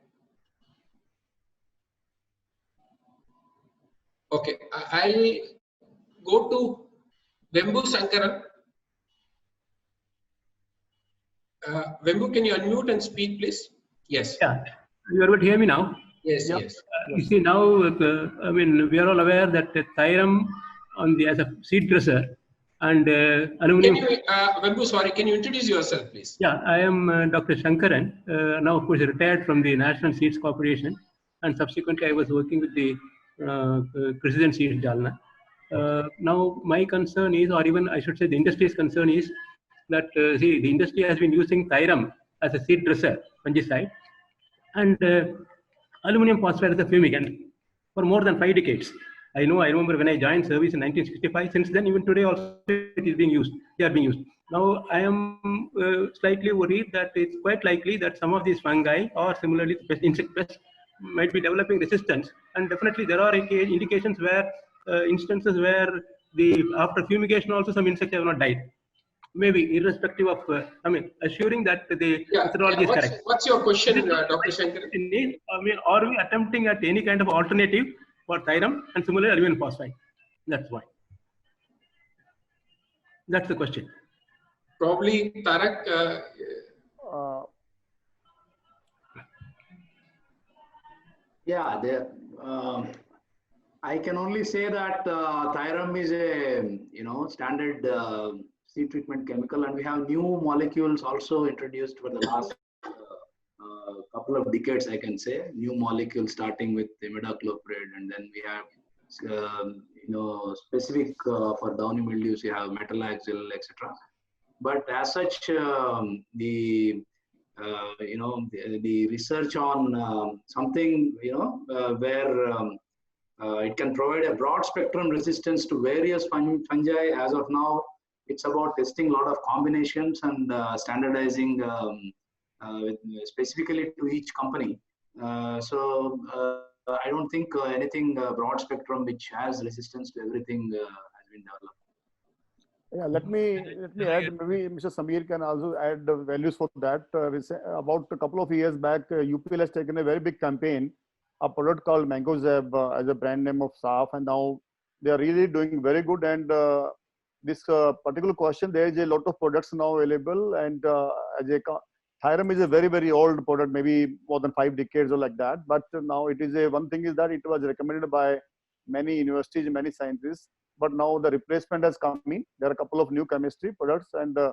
[SPEAKER 1] Okay, I'll go to Vembu Sankaran. Vembu, can you unmute and speak, please? Yes.
[SPEAKER 9] Yeah, you are able to hear me now?
[SPEAKER 1] Yes,
[SPEAKER 9] Yep.
[SPEAKER 1] yes.
[SPEAKER 9] You see now, I mean, we are all aware that Thyram as a seed dresser and aluminum.
[SPEAKER 1] Can you, Vembu, sorry, can you introduce yourself, please?
[SPEAKER 9] Yeah, I am Dr. Shankaran, now of course retired from the National Seeds Corporation, and subsequently I was working with the Precision Seeds Jalna. Now my concern is, or even I should say the industry's concern is that see, the industry has been using Thyram as a seed dresser, fungicide, and aluminum phosphide as a fumigant for more than 5 decades. I remember when I joined service in 1965. Since then, even today also, it is being used. They are being used. Now, I am slightly worried that it's quite likely that some of these fungi or similarly insect pests might be developing resistance. And definitely, there are indications where instances where after fumigation also some insects have not died. Maybe irrespective of, assuring that the methodology is correct.
[SPEAKER 1] What's your question, Dr. Shankar?
[SPEAKER 9] Are we attempting at any kind of alternative for Thyram and similarly aluminum phosphide? That's why. That's the question.
[SPEAKER 1] Probably Tarak.
[SPEAKER 7] Yeah, I can only say that Thyram is a standard seed treatment chemical, and we have new molecules also introduced for the last couple of decades. I can say new molecules starting with imidacloprid, and then we have specific for downy mildews. We have metalaxyl, etc. But as such, the research on something where it can provide a broad spectrum resistance to various fungi. As of now, it's about testing a lot of combinations and standardizing specifically to each company. So I don't think anything broad spectrum which has resistance to everything has been developed.
[SPEAKER 8] Yeah, let me add, maybe Mr. Samir can also add values for that. About a couple of years back, UPL has taken a very big campaign, a product called Mangozeb as a brand name of SAF, and now they are really doing very good. And this particular question, there is a lot of products now available, and Thyram is a very, very old product, maybe more than 5 decades or like that. But now it is one thing is that it was recommended by many universities, many scientists. But now the replacement has come in. There are a couple of new chemistry products, and a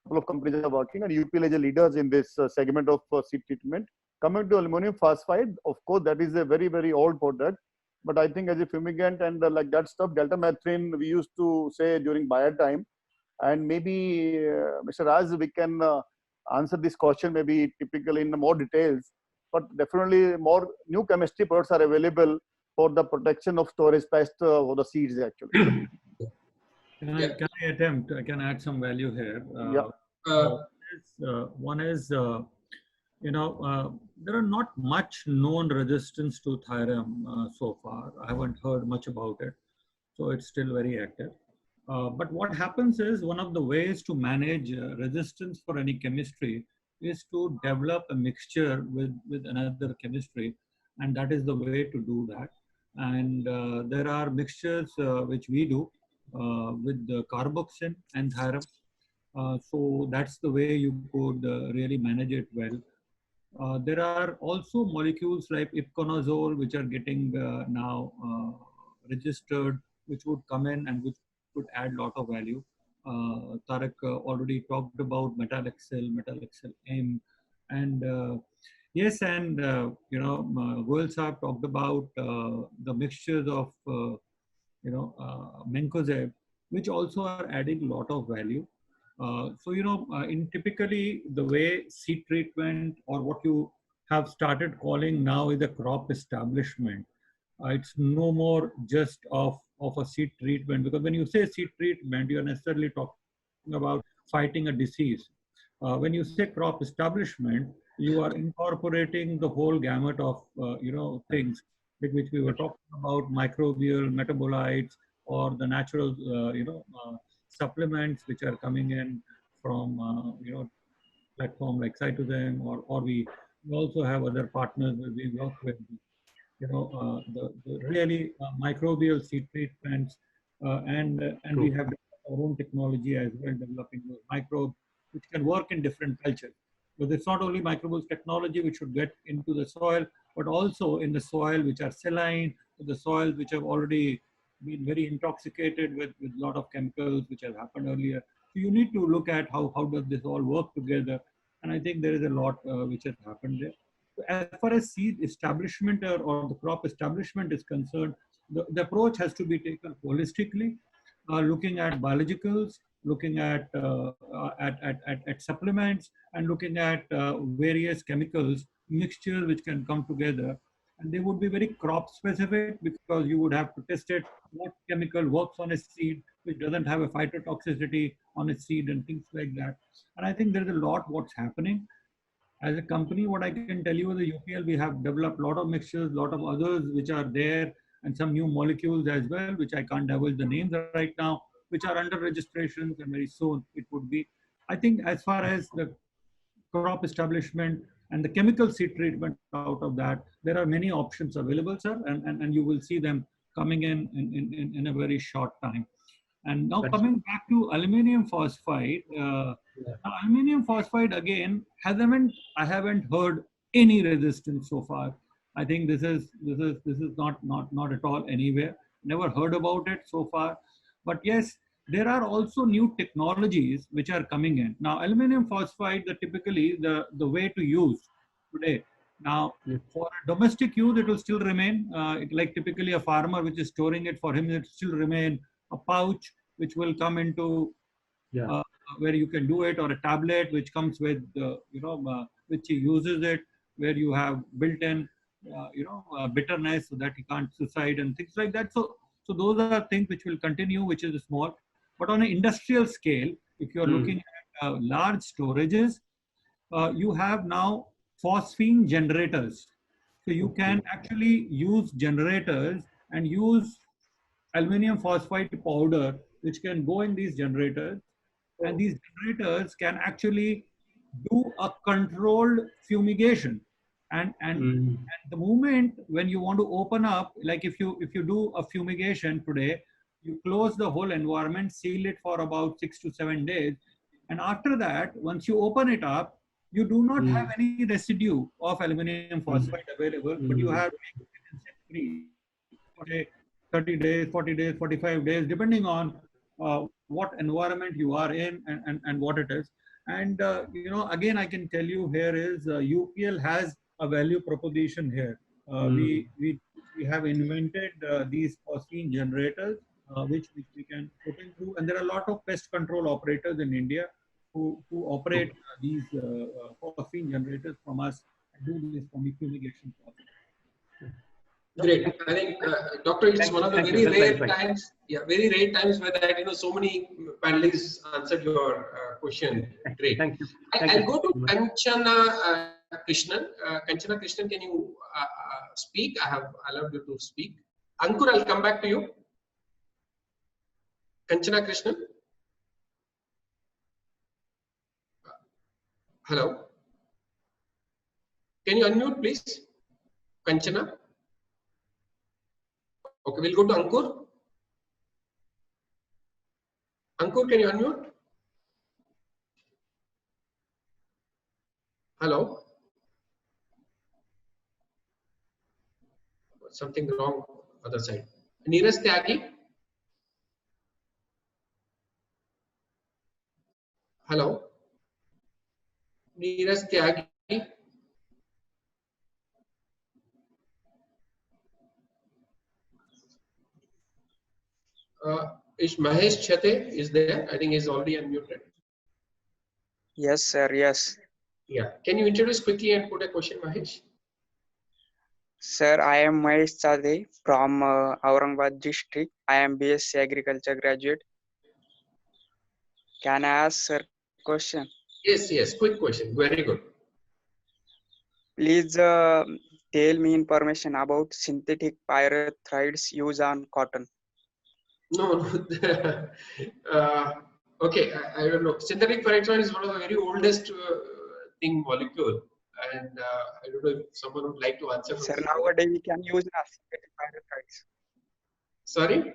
[SPEAKER 8] couple of companies are working, and UPL is a leaders in this segment of seed treatment. Coming to aluminum phosphide, of course, that is a very, very old product. But I think as a fumigant and like that stuff, deltamethrin, we used to say during Bayer time. And maybe, Mr. Raj, we can answer this question maybe typically in more details. But definitely more new chemistry products are available for the protection of storage pest for the seeds actually.
[SPEAKER 5] Can I attempt? I can add some value here. One is there are not much known resistance to Thyram so far. I haven't heard much about it, so it's still very active. But what happens is one of the ways to manage resistance for any chemistry is to develop a mixture with another chemistry, and that is the way to do that. And there are mixtures which we do with the carboxin and Thyram. So that's the way you could really manage it well. There are also molecules like ipoconazole which are getting now registered, which would come in and which could add a lot of value. Tarak already talked about Metal Excel, Metal Excel M, and yes, and Goyal Saab talked about the mixtures of Mancozeb, which also are adding a lot of value. In typically the way seed treatment, or what you have started calling now is a crop establishment. It's no more just of a seed treatment, because when you say seed treatment, you're necessarily talking about fighting a disease. When you say crop establishment, you are incorporating the whole gamut of things with which we were talking about, microbial metabolites, or the natural supplements which are coming in from platform like Cytozyme, or we also have other partners that we work with, the really microbial seed treatments, and we have our own technology as well, developing those microbes which can work in different cultures. But it's not only microbial technology which should get into the soil, but also in the soil which are saline, the soils which have already been very intoxicated with a lot of chemicals which have happened earlier. So you need to look at how does this all work together. And I think there is a lot which has happened there. As far as seed establishment or the crop establishment is concerned, the approach has to be taken holistically, looking at biologicals, looking at supplements, and looking at various chemicals mixtures which can come together. And they would be very crop specific, because you would have to test it, what chemical works on a seed which doesn't have a phytotoxicity on a seed, and things like that. And I think there's a lot what's happening. As a company, what I can tell you is the UPL, we have developed a lot of mixtures, a lot of others which are there, and some new molecules as well, which I can't divulge the names right now, which are under registrations, and very soon it would be. I think as far as the crop establishment and the chemical seed treatment out of that, there are many options available, sir, and you will see them coming in a very short time. And now coming back to aluminium phosphide, aluminium phosphide again I haven't heard any resistance so far. I think this is not at all anywhere. Never heard about it so far. But yes, there are also new technologies which are coming in. Now, aluminium phosphide, typically the way to use today. Now, for domestic use, it will still remain like typically a farmer which is storing it, for him it will still remain a pouch which will come into where you can do it, or a tablet which comes with which he uses it, where you have built-in bitterness so that he can't suicide and things like that. So those are things which will continue, which is small. But on an industrial scale, if you are looking at large storages, you have now phosphine generators. So you can actually use generators and use aluminium phosphide powder, which can go in these generators. And these generators can actually do a controlled fumigation. And the moment when you want to open up, like if you do a fumigation today, you close the whole environment, seal it for about 6 to 7 days. And after that, once you open it up, you do not have any residue of aluminium phosphide available, but you have 30 days, 40 days, 45 days, depending on what environment you are in and what it is. And, again, I can tell you here is UPL has a value proposition here. We have invented these phosphine generators, which we can put in through. And there are a lot of pest control operators in India who operate these phosphine generators from us and do this fumigation process.
[SPEAKER 1] Great. I think, Doctor, it's one of the very rare times, very rare times where that, so many panelists answered your question. Great.
[SPEAKER 9] Thank you.
[SPEAKER 1] I'll go to Kanchana Krishnan. Kanchana Krishnan, can you speak? I have allowed you to speak. Ankur, I'll come back to you. Kanchana Krishnan. Hello. Can you unmute, please? Kanchana. Okay, we'll go to Ankur. Ankur, can you unmute? Hello? Something wrong other side. Neeraj Tyagi? Hello. Neeraj Tyagi. Is Mahesh Chate is there? I think he's already unmuted.
[SPEAKER 10] Yes, sir. Yes.
[SPEAKER 1] Yeah. Can you introduce quickly and put a question, Mahesh?
[SPEAKER 10] Sir, I am Mahesh Chade from Aurangabad district. I am BSc Agriculture graduate. Can I ask sir question?
[SPEAKER 1] Yes, yes. Quick question. Very good.
[SPEAKER 10] Please tell me information about synthetic pyrethroids used on cotton.
[SPEAKER 1] No, no. Okay, I don't know. Synthetic pyrethroid is one of the very oldest thing molecule, and I don't know if someone would like to answer.
[SPEAKER 10] Sir, nowadays we can use synthetic pyrethroids.
[SPEAKER 1] Sorry.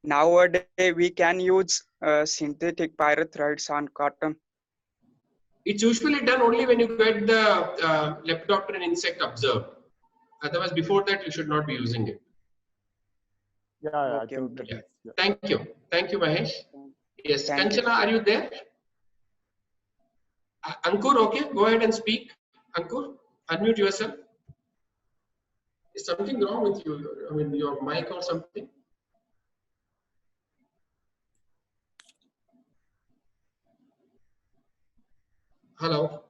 [SPEAKER 10] Nowadays we can use synthetic pyrethroids on cotton.
[SPEAKER 1] It's usually done only when you get the lepidopteran insect observed. Otherwise, before that, you should not be using it.
[SPEAKER 8] Yeah,
[SPEAKER 10] Okay,
[SPEAKER 8] I think
[SPEAKER 10] okay.
[SPEAKER 8] yeah.
[SPEAKER 1] Thank you, Mahesh. Yes,
[SPEAKER 10] Thank you.
[SPEAKER 1] Kanchana, are you there? Ankur, okay, go ahead and speak. Ankur, unmute yourself. Is something wrong with you? I mean, your mic or something? Hello.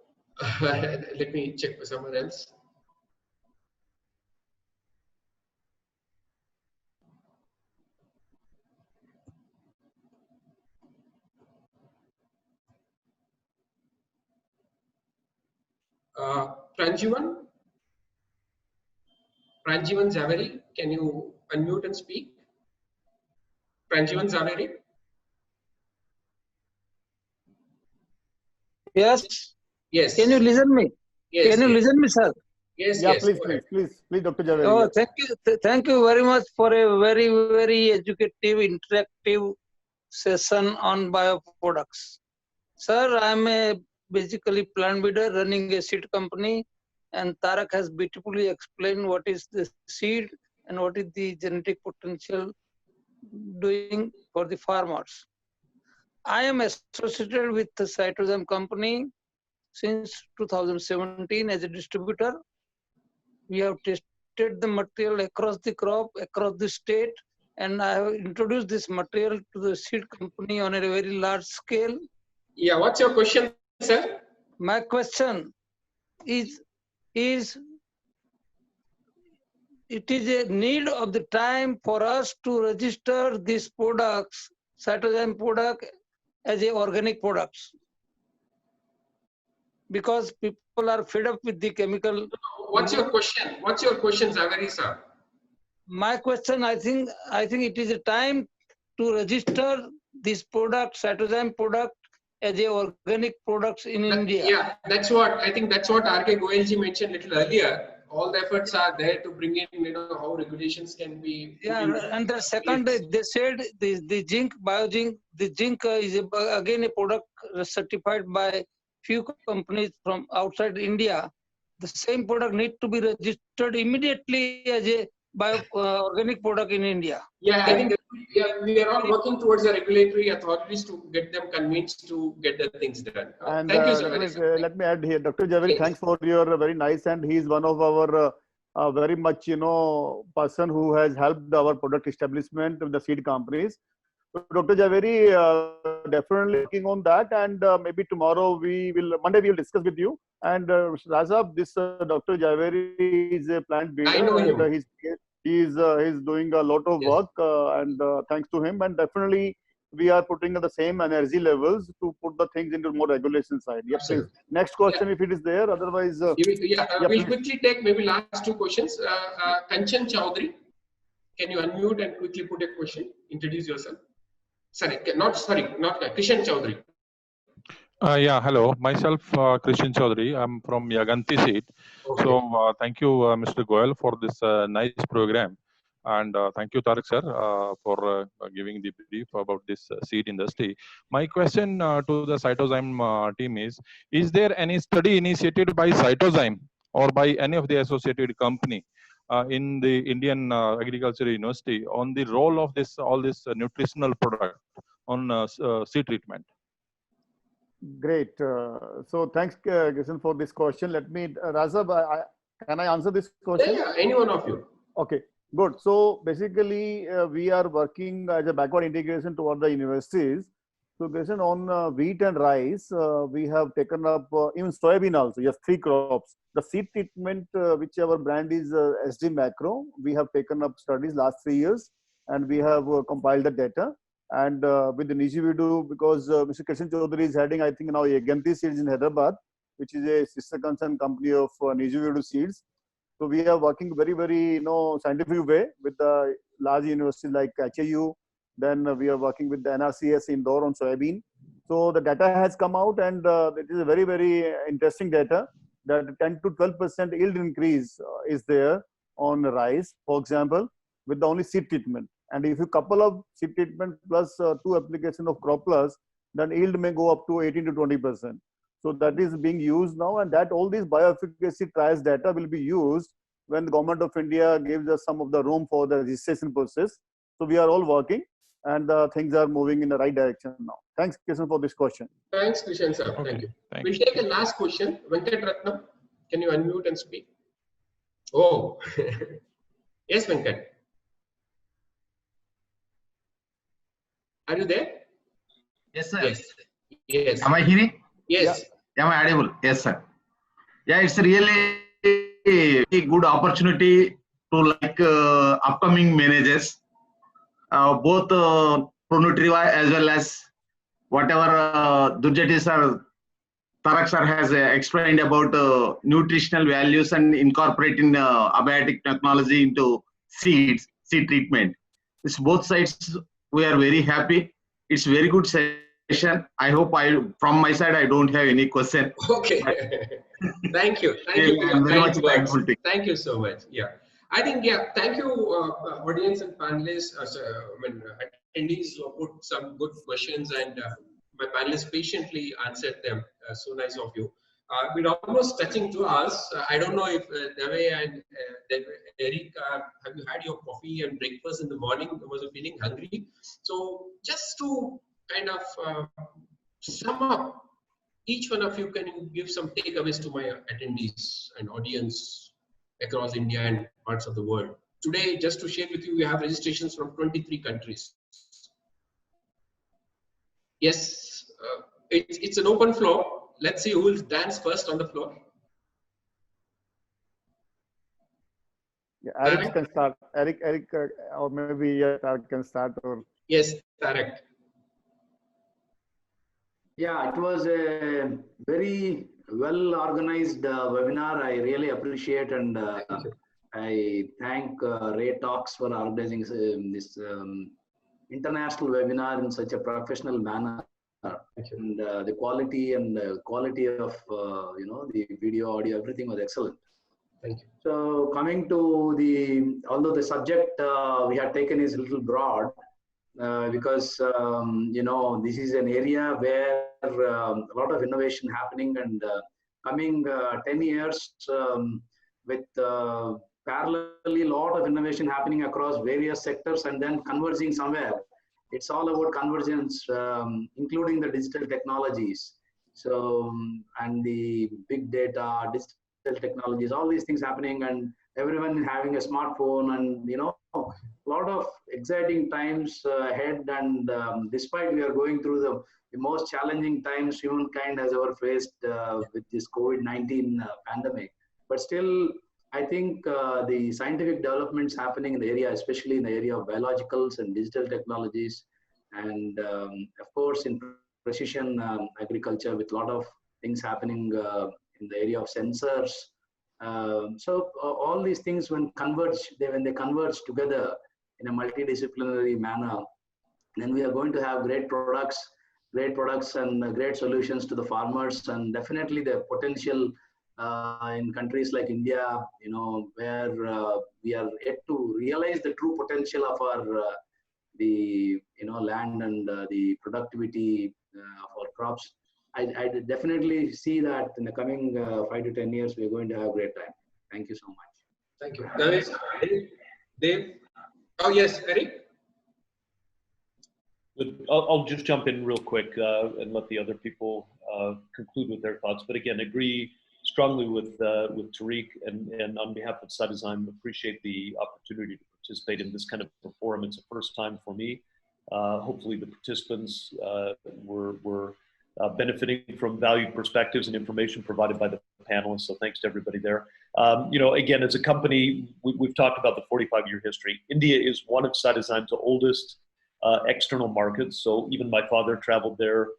[SPEAKER 1] Let me check for someone else. Pranjivan Zaveri, can you unmute and speak? Pranjivan Zaveri?
[SPEAKER 11] Yes.
[SPEAKER 1] Yes.
[SPEAKER 11] Can you listen me?
[SPEAKER 1] Yes.
[SPEAKER 11] Can you listen me, sir?
[SPEAKER 1] Yes.
[SPEAKER 8] Yeah,
[SPEAKER 1] Yes.
[SPEAKER 8] please, Dr. Javeri.
[SPEAKER 11] Oh,
[SPEAKER 8] Yeah.
[SPEAKER 11] thank you very much for a very, very educative, interactive session on bioproducts. Sir, I'm a basically plant breeder running a seed company, and Tarak has beautifully explained what is the seed and what is the genetic potential doing for the farmers. I am associated with the Cytozyme company since 2017 as a distributor. We have tested the material across the crop, across the state, and I have introduced this material to the seed company on a very large scale.
[SPEAKER 1] Yeah, what's your question, sir?
[SPEAKER 11] My question is it is a need of the time for us to register these products, Cytozyme product, as a organic products, because people are fed up with the chemical.
[SPEAKER 1] What's your question? What's your question, Zaveri sir?
[SPEAKER 11] My question, I think it is a time to register this product, Cytozyme product, as a organic products in India.
[SPEAKER 1] Yeah, that's what I think. That's what R.K. Goyalji mentioned a little earlier. All the efforts are there to bring in, how regulations can be.
[SPEAKER 11] Yeah, and the second, they said the zinc, biozinc, the zinc is again a product certified by few companies from outside India. The same product need to be registered immediately as a organic product in India.
[SPEAKER 1] Yeah, I think we are all working towards the regulatory authorities to get them convinced to get the things done.
[SPEAKER 8] And
[SPEAKER 1] thank you, sir.
[SPEAKER 8] let me add here, Dr. Javeri, thanks for your very nice, and he is one of our very much person who has helped our product establishment with the seed companies. So Dr. Javeri, definitely working on that, and maybe tomorrow Monday we will discuss with you. And Razab, this Dr. Javeri is a plant breeder.
[SPEAKER 1] I know him.
[SPEAKER 8] And he's doing a lot of work, and thanks to him, and definitely we are putting the same energy levels to put the things into more regulation side. Yep, please. Next question, if it is there. Otherwise,
[SPEAKER 1] we'll quickly take maybe last two questions. Kanchan Chowdhury, can you unmute and quickly put a question? Introduce yourself. Not Krishan Chowdhury.
[SPEAKER 12] Yeah, hello. Myself, Krishan Chaudhary. I'm from Yaganti seat.
[SPEAKER 1] Okay.
[SPEAKER 12] So thank you, Mr. Goyal, for this nice program. And thank you, Tarak sir, for giving the brief about this seed industry. My question to the Cytozyme team is there any study initiated by Cytozyme or by any of the associated company in the Indian Agriculture University on the role of all this nutritional product on seed treatment?
[SPEAKER 8] Great. So thanks, Kishan, for this question. Let me, Razab, can I answer this question?
[SPEAKER 1] Yeah, any one of you.
[SPEAKER 8] Okay, good. So basically, we are working as a backward integration toward the universities. So Kishan, on wheat and rice, we have taken up even soybean also. Yes, 3 crops. The seed treatment, which our brand is SD Macro, we have taken up studies last 3 years, and we have compiled the data. And with the Nuziveedu, because Mr. Kishan Chaudhary is heading, I think now Yaganti Seeds in Hyderabad, which is a sister concern company of Nuziveedu Seeds. So we are working very scientific way with the large universities like HAU. Then we are working with the NRCS Indore on soybean. So the data has come out, and it is a very interesting data that 10 to 12% yield increase is there on rice, for example, with the only seed treatment. And if you couple of seed treatment plus 2 application of crop plus, then yield may go up to 18 to 20%. So that is being used now, and that all these bioefficacy trials data will be used when the government of India gives us some of the room for the registration process. So we are all working, and things are moving in the right direction now. Thanks, Kishan, for this question.
[SPEAKER 1] Thanks, Kishan sir.
[SPEAKER 12] Okay,
[SPEAKER 1] Thank you.
[SPEAKER 12] thank
[SPEAKER 1] We'll take a last question. Venkat Ratnam, can you unmute and speak? Oh, yes, Venkat. Are you there?
[SPEAKER 13] Yes, sir.
[SPEAKER 1] Yes. Yes.
[SPEAKER 13] Am I hearing?
[SPEAKER 1] Yes.
[SPEAKER 13] Yeah. Am I audible? Yes, sir. Yeah, it's really a good opportunity to upcoming managers, both Pronutriva as well as whatever Dhurjati sir, Tarak sir has explained about nutritional values and incorporating abiotic technology into seed treatment. It's both sides. We are very happy. It's very good session. I hope from my side, I don't have any question.
[SPEAKER 1] Okay. Thank you. Thank you.
[SPEAKER 13] I'm very much thankful to you.
[SPEAKER 1] Thank you so much. Yeah. I think, yeah, thank you, audience and panelists, attendees who put some good questions, and my panelists patiently answered them. So nice of you. We're almost touching to us. I don't know if Dave and Eric, have you had your coffee and breakfast in the morning? Was you feeling hungry? So just to kind of sum up, each one of you can give some takeaways to my attendees and audience across India and parts of the world. Today, just to share with you, we have registrations from 23 countries. Yes, it's an open floor. Let's see who will dance first on the floor.
[SPEAKER 8] Yeah, Eric can start. Eric, or maybe Tarak can start. Or
[SPEAKER 1] yes, Tarak.
[SPEAKER 7] Yeah, it was a very well organized webinar. I really appreciate, and I thank Ray Talks for organizing this international webinar in such a professional manner. And the quality of the video, audio, everything was excellent.
[SPEAKER 1] Thank you.
[SPEAKER 7] So coming to although the subject we had taken is a little broad, because this is an area where a lot of innovation happening, and coming 10 years with parallelly a lot of innovation happening across various sectors, and then converging somewhere. It's all about convergence, including the digital technologies. So and the big data, digital technologies, all these things happening, and everyone having a smartphone, and a lot of exciting times ahead. And despite we are going through the most challenging times humankind has ever faced with this COVID-19 pandemic, but still I think the scientific developments happening in the area, especially in the area of biologicals and digital technologies, and of course in precision agriculture, with a lot of things happening in the area of sensors. So all these things when they converge together in a multidisciplinary manner, then we are going to have great products and great solutions to the farmers, and definitely the potential in countries like India, where we are yet to realize the true potential of our land and the productivity of our crops. I definitely see that in the coming 5 to 10 years, we're going to have a great time. Thank you so much.
[SPEAKER 1] Thank you. Dave? Oh, yes, Eric?
[SPEAKER 4] I'll just jump in real quick and let the other people conclude with their thoughts. But again, agree strongly with Tariq, and on behalf of Cytozyme, appreciate the opportunity to participate in this kind of a forum. It's the first time for me. Hopefully the participants were benefiting from valued perspectives and information provided by the panelists. So thanks to everybody there. Again, as a company, we've talked about the 45-year history. India is one of Cytozyme's oldest external markets. So even my father traveled there,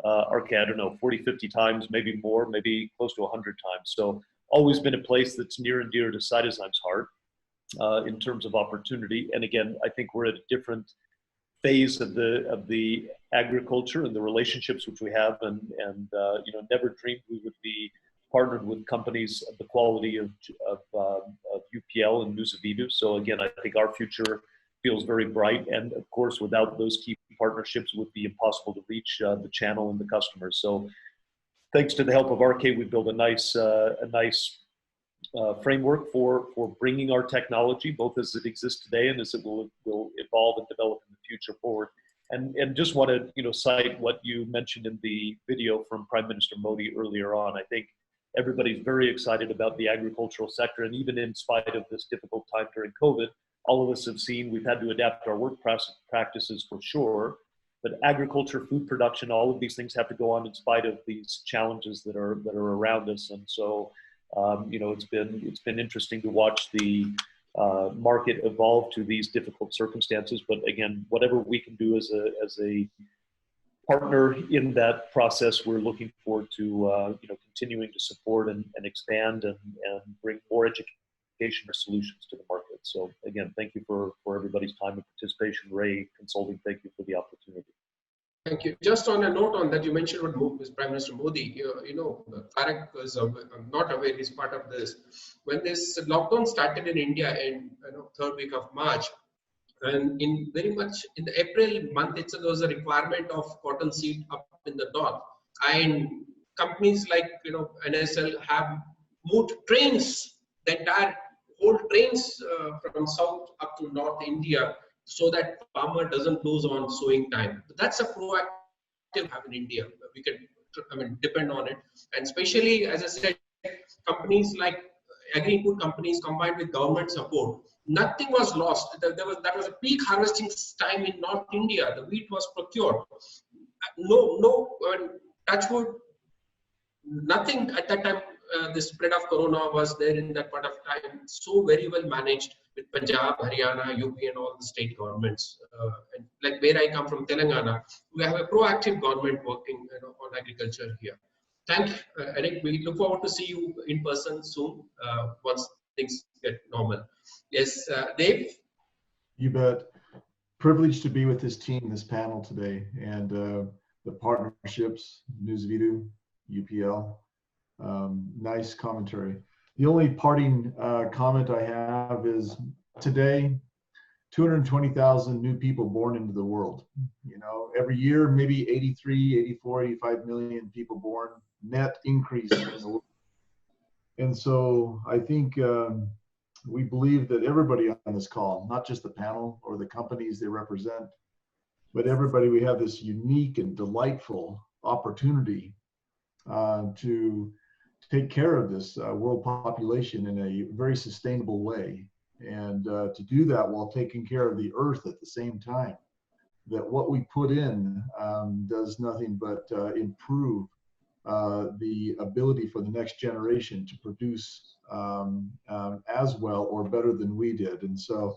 [SPEAKER 4] I don't know, 40, 50 times, maybe more, maybe close to 100 times. So always been a place that's near and dear to Cytozyme's heart in terms of opportunity. And again, I think we're at a different phase of the agriculture and the relationships which we have, and never dreamed we would be partnered with companies of the quality of UPL and Nuziveedu. So again, I think our future feels very bright, and of course, without those key partnerships, it would be impossible to reach the channel and the customers. So thanks to the help of RK, we've built a nice framework for bringing our technology, both as it exists today and as it will evolve and develop in the future forward. And just want to cite what you mentioned in the video from Prime Minister Modi earlier on. I think everybody's very excited about the agricultural sector, and even in spite of this difficult time during COVID, all of us have seen we've had to adapt our work practices for sure. But agriculture, food production, all of these things have to go on in spite of these challenges that are around us. And so it's been interesting to watch the market evolve to these difficult circumstances. But again, whatever we can do as a partner in that process, we're looking forward to continuing to support and expand and bring more education or solutions to the market. So again, thank you for everybody's time and participation. Ray Consulting, thank you for the opportunity.
[SPEAKER 1] Thank you. Just on a note on that, you mentioned what Prime Minister Modi, Tarak was not aware he's part of this. When this lockdown started in India in third week of March, and in very much in the April month, there was a requirement of cotton seed up in the north, and companies like NSL have moved trains, the entire whole trains from south up to north India, so that farmer doesn't lose on sowing time. That's a proactive have in India. We can depend on it, and especially as I said, companies like agri-input companies combined with government support, nothing was lost. That was a peak harvesting time in North India. The wheat was procured. Touchwood, nothing at that time. The spread of corona was there in that part of time. So very well managed with Punjab, Haryana, UP, and all the state governments. And like where I come from, Telangana, we have a proactive government working on agriculture here. Eric. We look forward to see you in person soon once things get normal. Yes, Dave?
[SPEAKER 6] You bet. Privileged to be with this team, this panel today, and the partnerships, Nuziveedu, UPL. Nice commentary. The only parting comment I have is today, 220,000 new people born into the world. Every year, maybe 83, 84, 85 million people born, net increase in the world. And so I think we believe that everybody on this call, not just the panel or the companies they represent, but everybody, we have this unique and delightful opportunity to take care of this world population in a very sustainable way, and to do that while taking care of the earth at the same time. That what we put in does nothing but improve the ability for the next generation to produce as well or better than we did. And so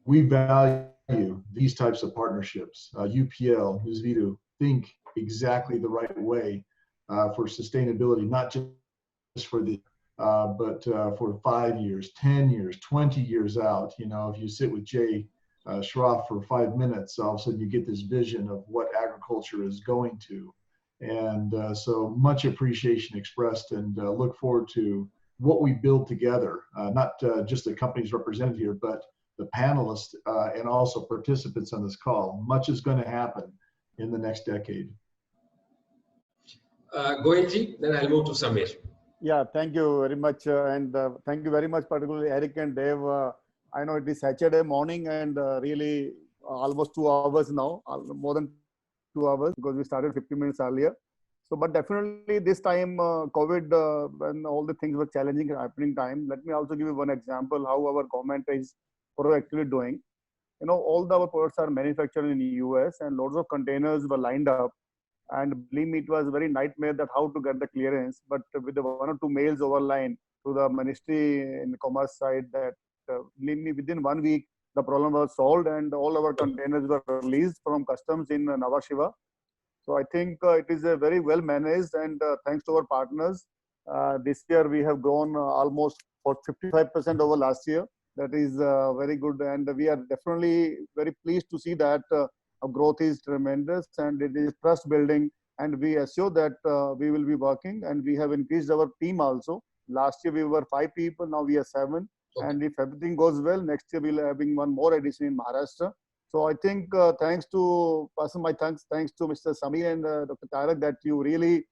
[SPEAKER 6] we value these types of partnerships. UPL, Nuziveedu, think exactly the right way for sustainability, not just for the but for 5 years, 10 years, 20 years out. If you sit with Jay Schroff for 5 minutes, all of a sudden you get this vision of what agriculture is going to. And so much appreciation expressed, and look forward to what we build together, not just the companies represented here, but the panelists and also participants on this call. Much is going to happen in the next decade.
[SPEAKER 1] Goyalji, then I'll move to Samir.
[SPEAKER 8] Yeah, thank you very much. And thank you very much, particularly Eric and Dave. I know it is Saturday morning and really almost 2 hours now, more than 2 hours, because we started 50 minutes earlier. So, but definitely this time, COVID, when all the things were challenging happening time, let me also give you one example how our government is proactively doing. You know, all our products are manufactured in the US and lots of containers were lined up. And believe me, it was a very nightmare that how to get the clearance. But with the 1 or 2 mails over line to the ministry in the commerce side, that believe me, within 1 week, the problem was solved and all our containers were released from customs in Nhava Sheva. So I think it is a very well managed, and thanks to our partners, this year we have grown almost for 55% over last year. That is very good, and we are definitely very pleased to see that our growth is tremendous and it is trust building. And we assure that we will be working, and we have increased our team also. Last year we were 5 people, now we are 7. Okay. And if everything goes well, next year we'll having one more addition in Maharashtra. So I think thanks to my thanks to Mr. Samir and Dr. Tarak that you really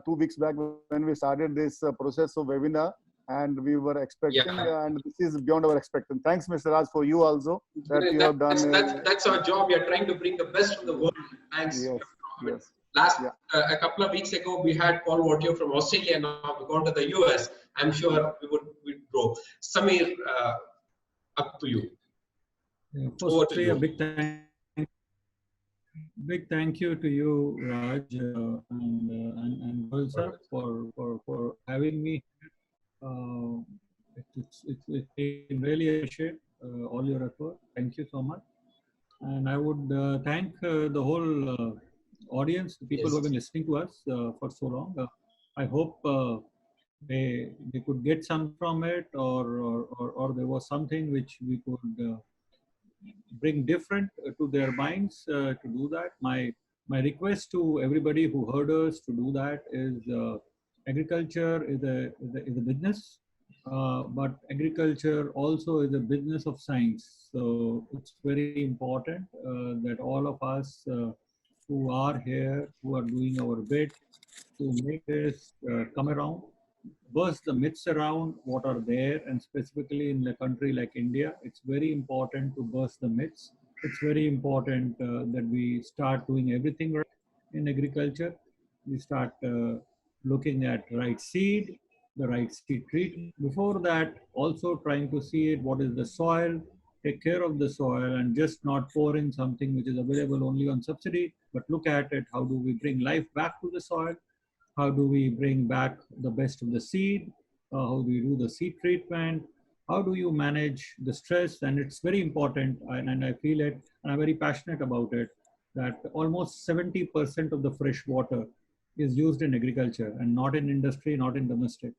[SPEAKER 8] 2 weeks back when we started this process of webinar, and we were expecting, and this is beyond our expectation. Thanks, Mr. Raj, for you also that you have done.
[SPEAKER 1] That's our job. We are trying to bring the best from the world. Thanks.
[SPEAKER 8] Yes.
[SPEAKER 1] Last a couple of weeks ago, we had Paul Wautier from Australia. Now we've gone to the US. I'm sure we'd grow. Samir, up to you.
[SPEAKER 5] Firstly, a big thank you to you, Raj, and Goyal sir for having me. I really appreciate all your effort. Thank you so much. And I would thank the whole audience, the people who have been listening to us for so long. I hope they could get some from it, or there was something which we could bring different to their minds to do that. My request to everybody who heard us to do that is agriculture is a business, but agriculture also is a business of science. So it's very important that all of us who are here, who are doing our bit to make this come around, burst the myths around what are there, and specifically in a country like India, it's very important to burst the myths. It's very important that we start doing everything right in agriculture. We start looking at right seed, the right seed treatment. Before that, also trying to see it, what is the soil, take care of the soil, and just not pour in something which is available only on subsidy, but look at it, how do we bring life back to the soil? How do we bring back the best of the seed? How do we do the seed treatment? How do you manage the stress? And it's very important, and I feel it, and I'm very passionate about it, that almost 70% of the fresh water is used in agriculture and not in industry, not in domestic.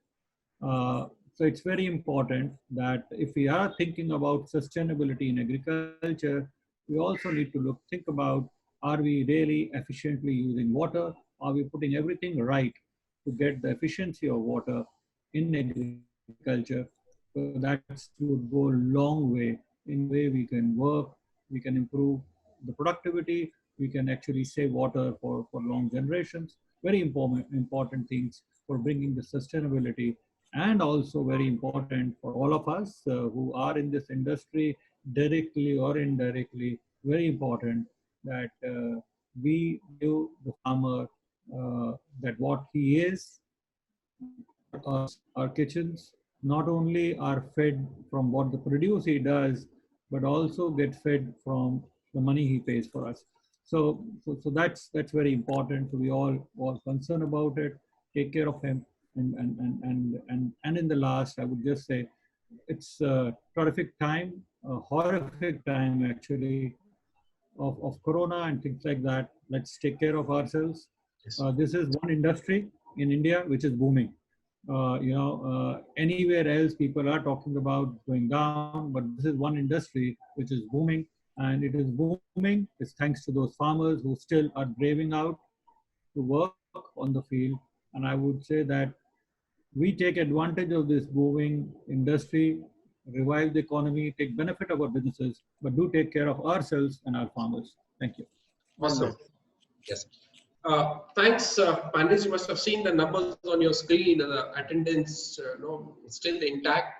[SPEAKER 5] So it's very important that if we are thinking about sustainability in agriculture, we also need to think about, are we really efficiently using water? Are we putting everything right to get the efficiency of water in agriculture? So that would go a long way in way we can work, we can improve the productivity, we can actually save water for long generations. Very important things for bringing the sustainability, and also very important for all of us who are in this industry directly or indirectly. Very important that we give the farmer that what he is, our kitchens not only are fed from what the produce he does, but also get fed from the money he pays for us. So that's very important. So we all concerned about it, take care of him, and in the last, I would just say, it's a terrific time, a horrific time actually, of Corona and things like that. Let's take care of ourselves. This is one industry in India which is booming. Anywhere else people are talking about going down, but this is one industry which is booming, and it is booming. It's thanks to those farmers who still are braving out to work on the field. And I would say that we take advantage of this booming industry, revive the economy, take benefit of our businesses, but do take care of ourselves and our farmers. Thank you.
[SPEAKER 1] Awesome. Yes. Thanks, panelists. You must have seen the numbers on your screen. The attendance, still intact.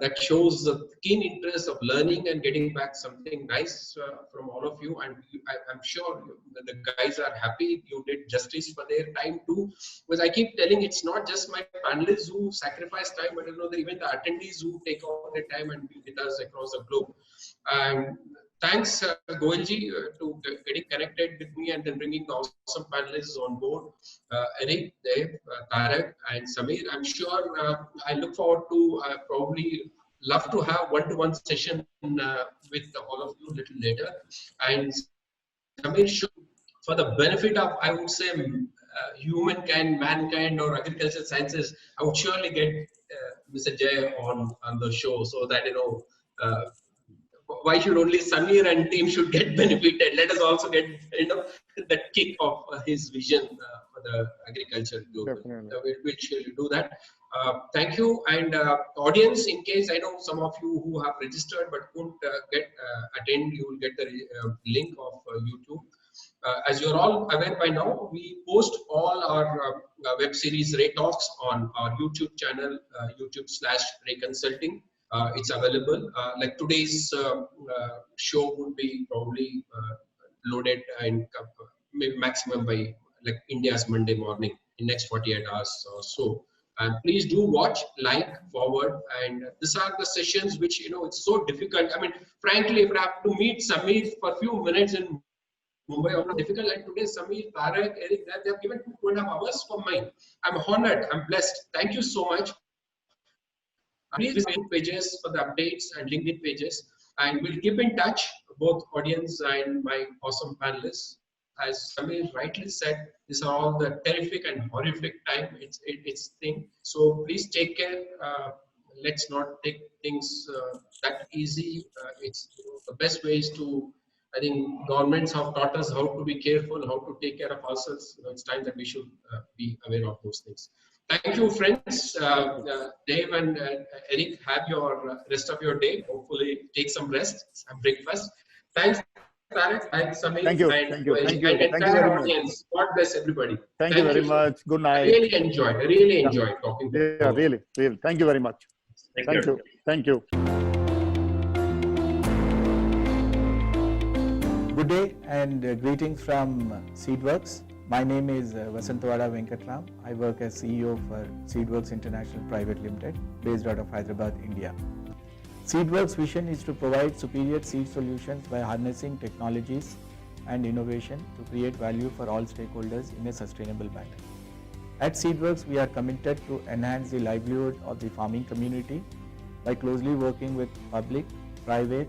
[SPEAKER 1] that shows the keen interest of learning and getting back something nice from all of you. And I'm sure that the guys are happy. You did justice for their time too, because I keep telling it's not just my panelists who sacrifice time, but even the attendees who take out their time and be with us across the globe. Thanks, Goyalji, to getting connected with me and then bringing the awesome panelists on board. Eric, Dave, Tarak, and Samir. I'm sure I look forward to probably love to have one-to-one session with all of you a little later. And Samir, should, for the benefit of, I would say, humankind, mankind, or agricultural sciences, I would surely get Mr. Jay on the show so that, why should only Samir and team should get benefited? Let us also get that kick of his vision for the agriculture global. We'll surely do that. Thank you, and audience. In case I know some of you who have registered but couldn't attend, you will get the link of YouTube. As you're all aware by now, we post all our web series Ray Talks on our YouTube channel, YouTube/Ray Consulting. It's available. Like today's show would be probably loaded in maybe maximum by like India's Monday morning in next 48 hours or so. And please do watch, like, forward. And these are the sessions which, it's so difficult. I mean, frankly, if I have to meet Samir for a few minutes in Mumbai, or difficult. Like today, Samir, Tarak, Eric, they have given 2.5 hours for mine. I'm honored. I'm blessed. Thank you so much. Please visit pages for the updates and LinkedIn pages, and we'll keep in touch, both audience and my awesome panelists. As Samir rightly said, these are all the terrific and horrific time. It's thing. So please take care. Let's not take things that easy. It's the best way is to. I think governments have taught us how to be careful, how to take care of ourselves. It's time that we should be aware of those things. Thank you, friends. Dave and Eric, have your rest of your day. Hopefully, take some rest, some breakfast. Thanks, Tarak. Thanks, Samir.
[SPEAKER 8] Thank you.
[SPEAKER 1] And
[SPEAKER 8] Thank you.
[SPEAKER 1] and
[SPEAKER 8] Thank you. Thank you
[SPEAKER 1] entire
[SPEAKER 8] very much.
[SPEAKER 1] audience. God bless everybody.
[SPEAKER 8] Thank you very much. Good night.
[SPEAKER 1] I really enjoyed talking to you.
[SPEAKER 8] Yeah, really. Thank you very much. Thank you. Thank you.
[SPEAKER 3] Good day and greetings from Seedworks. My name is Vasantawada Venkatram. I work as CEO for Seedworks International Private Limited, based out of Hyderabad, India. Seedworks' vision is to provide superior seed solutions by harnessing technologies and innovation to create value for all stakeholders in a sustainable manner. At Seedworks, we are committed to enhance the livelihood of the farming community by closely working with public, private,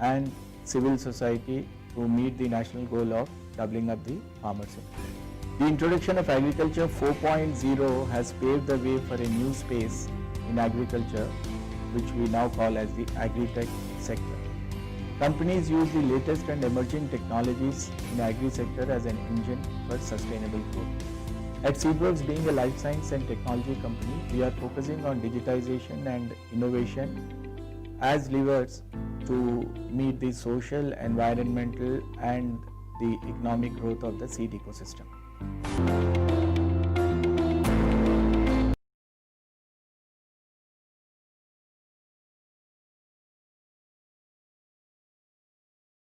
[SPEAKER 3] and civil society to meet the national goal of doubling up the farmer sector. The introduction of Agriculture 4.0 has paved the way for a new space in agriculture, which we now call as the agri-tech sector. Companies use the latest and emerging technologies in agri-sector as an engine for sustainable growth. At Seedworks, being a life science and technology company, we are focusing on digitization and innovation as levers to meet the social, environmental, and the economic growth of the seed ecosystem.